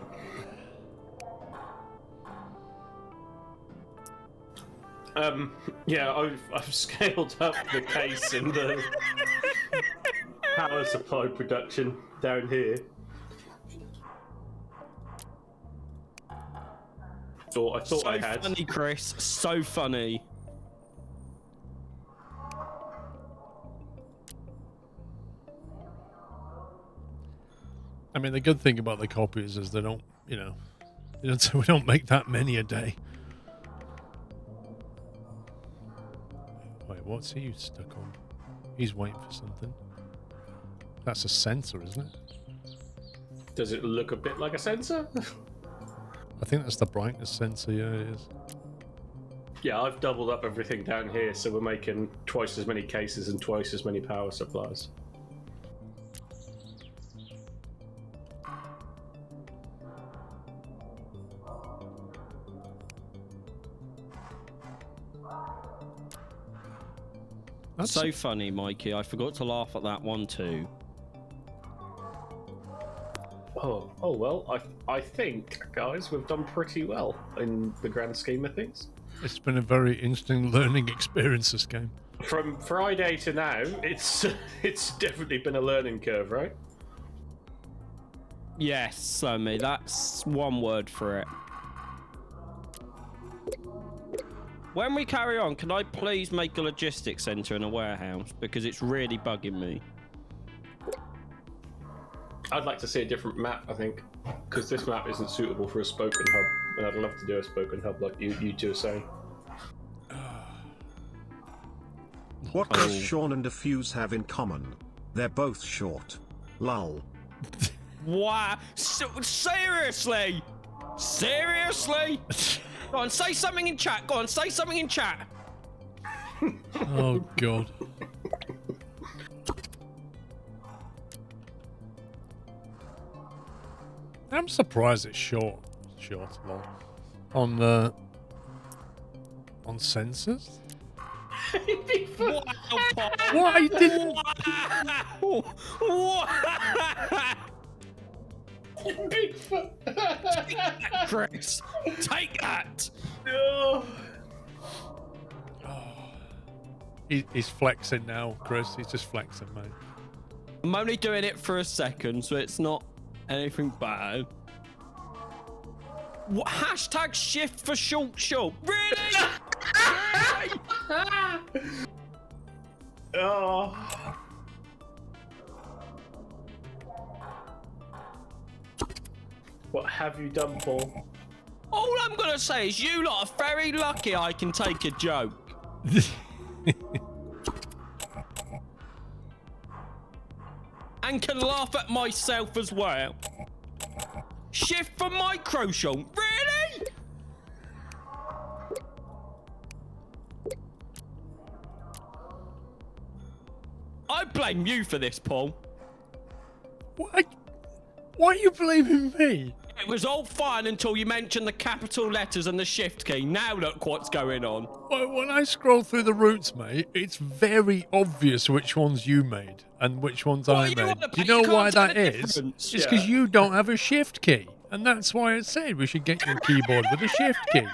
Yeah, I've scaled up the case and the power supply production down here. Or I thought So I had. funny, Chris. So funny. I mean, the good thing about the copies is they don't, we don't make that many a day. Wait, what's he stuck on? He's waiting for something. That's a sensor, isn't it? Does it look a bit like a sensor? I think that's the brightness sensor, yeah, it is. Yeah, I've doubled up everything down here, so we're making twice as many cases and twice as many power supplies. That's So funny, Mikey. I forgot to laugh at that one too. Oh well, I think, guys, we've done pretty well in the grand scheme of things. It's been a very interesting learning experience, this game. From Friday to now, it's definitely been a learning curve, right? Yes, Sammy. That's one word for it. When we carry on, can I please make a logistics centre in a warehouse? Because it's really bugging me. I'd like to see a different map, I think, because this map isn't suitable for a spoken hub, and I'd love to do a spoken hub like you two are saying. What does Sean and Diffuse have in common? They're both short. Lol. Wow. Seriously? Seriously? Go on, say something in chat. Go on, say something in chat. Oh, God. I'm surprised it's short, long. On sensors? Wow, Paul. What? I didn't... Wow. Wow. Bigfoot! Take that, Chris. Take that. No. He's flexing now, Chris. He's just flexing, mate. I'm only doing it for a second, so it's not anything bad. What, hashtag shift for short. Really? Really? Oh. What have you done, Paul? All I'm gonna say is you lot are very lucky I can take a joke. And can laugh at myself as well. Shift for micro short. Really? I blame you for this, Paul. What? Why are you blaming me? It was all fine until you mentioned the capital letters and the shift key. Now look what's going on. Well, when I scroll through the routes, mate, it's very obvious which ones you made and which ones I you made. wanna Do you pay- know you why can't tell that the is? difference. It's because you don't have a shift key. And that's why I said we should get your keyboard with a shift key.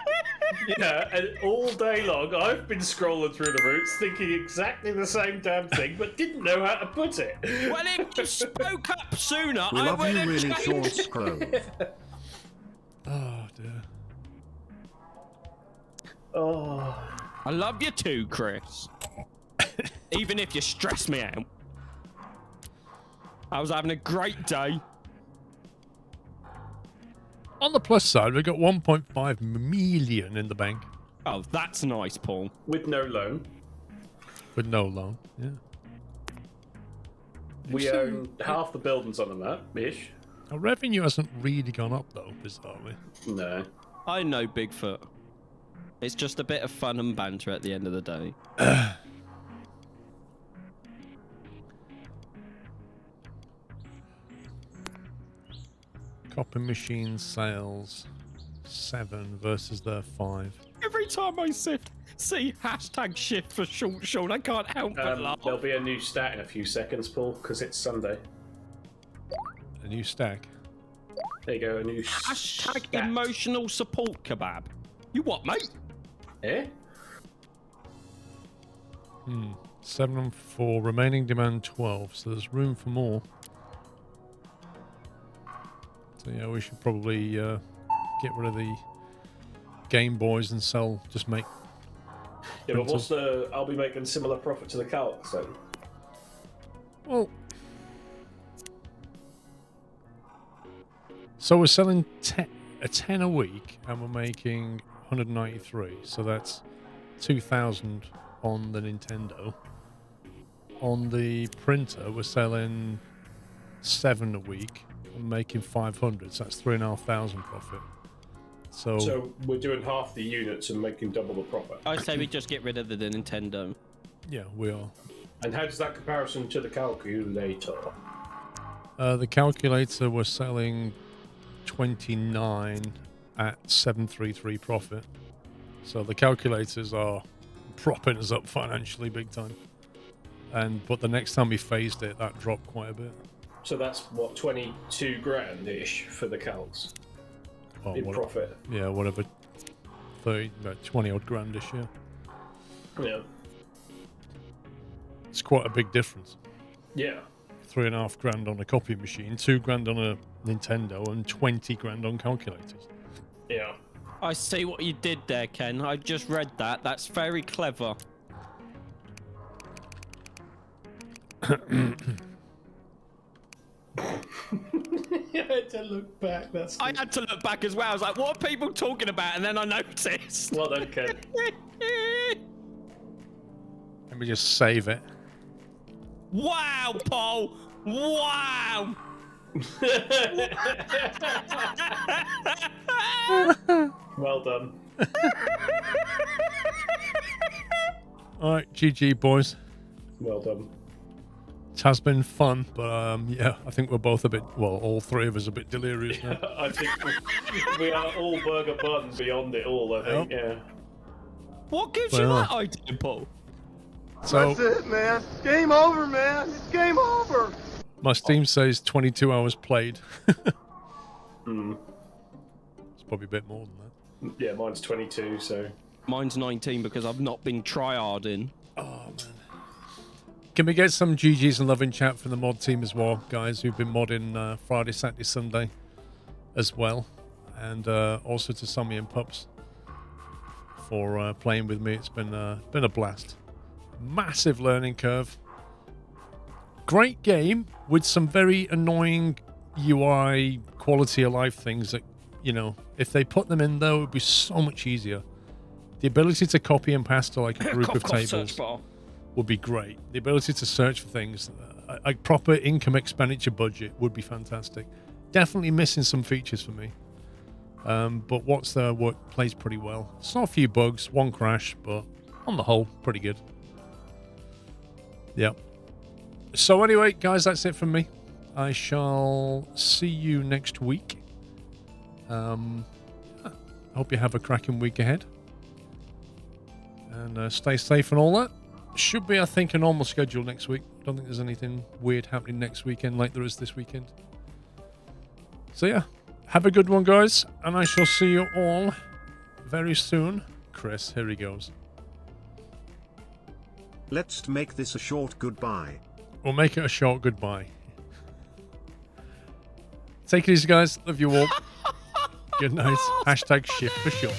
Yeah, and all day long I've been scrolling through the routes thinking exactly the same damn thing, but didn't know how to put it. Well, if you spoke up sooner, We I love would you have really, Sean changed. Scrove. Oh, dear. Oh. I love you too, Chris. Even if you stress me out. I was having a great day. On the plus side, we've got 1.5 million in the bank Oh, that's nice, Paul. With no loan. with no loan. Yeah. We own half the buildings on the map, ish. Our revenue hasn't really gone up though, bizarrely. No. I know Bigfoot. It's just a bit of fun and banter at the end of the day. Copy machine sales 7 versus their 5. Every time I see hashtag shift for Sean, I can't help but laugh. There'll be a new stat in a few seconds, Paul, because it's Sunday. A new stack. There you go, a new Hashtag stat. emotional support kebab. You what, mate? Eh? 7 and 4. Remaining demand 12. So there's room for more. So yeah, we should probably get rid of the Game Boys and just make. Yeah, but what's the? I'll be making similar profit to the calcs then. Well, so we're selling 10 a week, and we're making 193. So that's 2,000 on the Nintendo. On the printer, we're selling 7 a week and making 500. So that's 3,500 profit. So we're doing half the units and making double the profit. I say we just get rid of the Nintendo. yeah, we are. And how does that comparison to the calculator? The calculator we're selling 29 at 733 profit. So the calculators are propping us up financially big time. But the next time we phased it, that dropped quite a bit. So that's what, 22 grand ish for the calcs in What- profit. Yeah, whatever. 20 odd grandish, yeah. Yeah. It's quite a big difference. Yeah. 3.5 grand on a copy machine, 2 grand on a Nintendo, and 20 grand on calculators. Yeah. I see what you did there, Ken. I just read that. That's very clever. I had to look back. That's I had to look back as well. I was like, what are people talking about? And then I noticed. well done, Ken. Let me just save it. Wow, Paul. Wow. Well done. Alright, GG, boys. Well done. It has been fun, but yeah, I think we're both a bit, well, all three of us a bit delirious now. I think we are all burger bun beyond it all, I think. Yeah. What gives you that idea, Paul? So, That's it, man. Game over, man. It's game over. my Steam says 22 hours played. Hmm. It's probably a bit more than that. Yeah, mine's 22, so. Mine's 19 because I've not been tryharding. Oh, man. Can we get some GGs and love in chat from the mod team as well, guys, who've been modding Friday, Saturday, Sunday as well. And also to Sammy and Pups for playing with me. It's been a blast. Massive learning curve. Great game with some very annoying UI quality of life things that, you know, if they put them in there, it would be so much easier. The ability to copy and paste to like a group of tables would be great. The ability to search for things, a proper income expenditure budget would be fantastic. Definitely missing some features for me. But what's there plays pretty well. Saw a few bugs, one crash, but on the whole, pretty good. Yep. So anyway, guys, that's it from me. I shall see you next week. I hope you have a cracking week ahead. And stay safe and all that. Should be, I think, a normal schedule next week. Don't think there's anything weird happening next weekend like there is this weekend. So yeah, have a good one, guys. And I shall see you all very soon. Chris, here he goes. Let's make this a short goodbye. We'll make it a short goodbye. Take it easy, guys. Love you all. Good night. Hashtag shift for sure.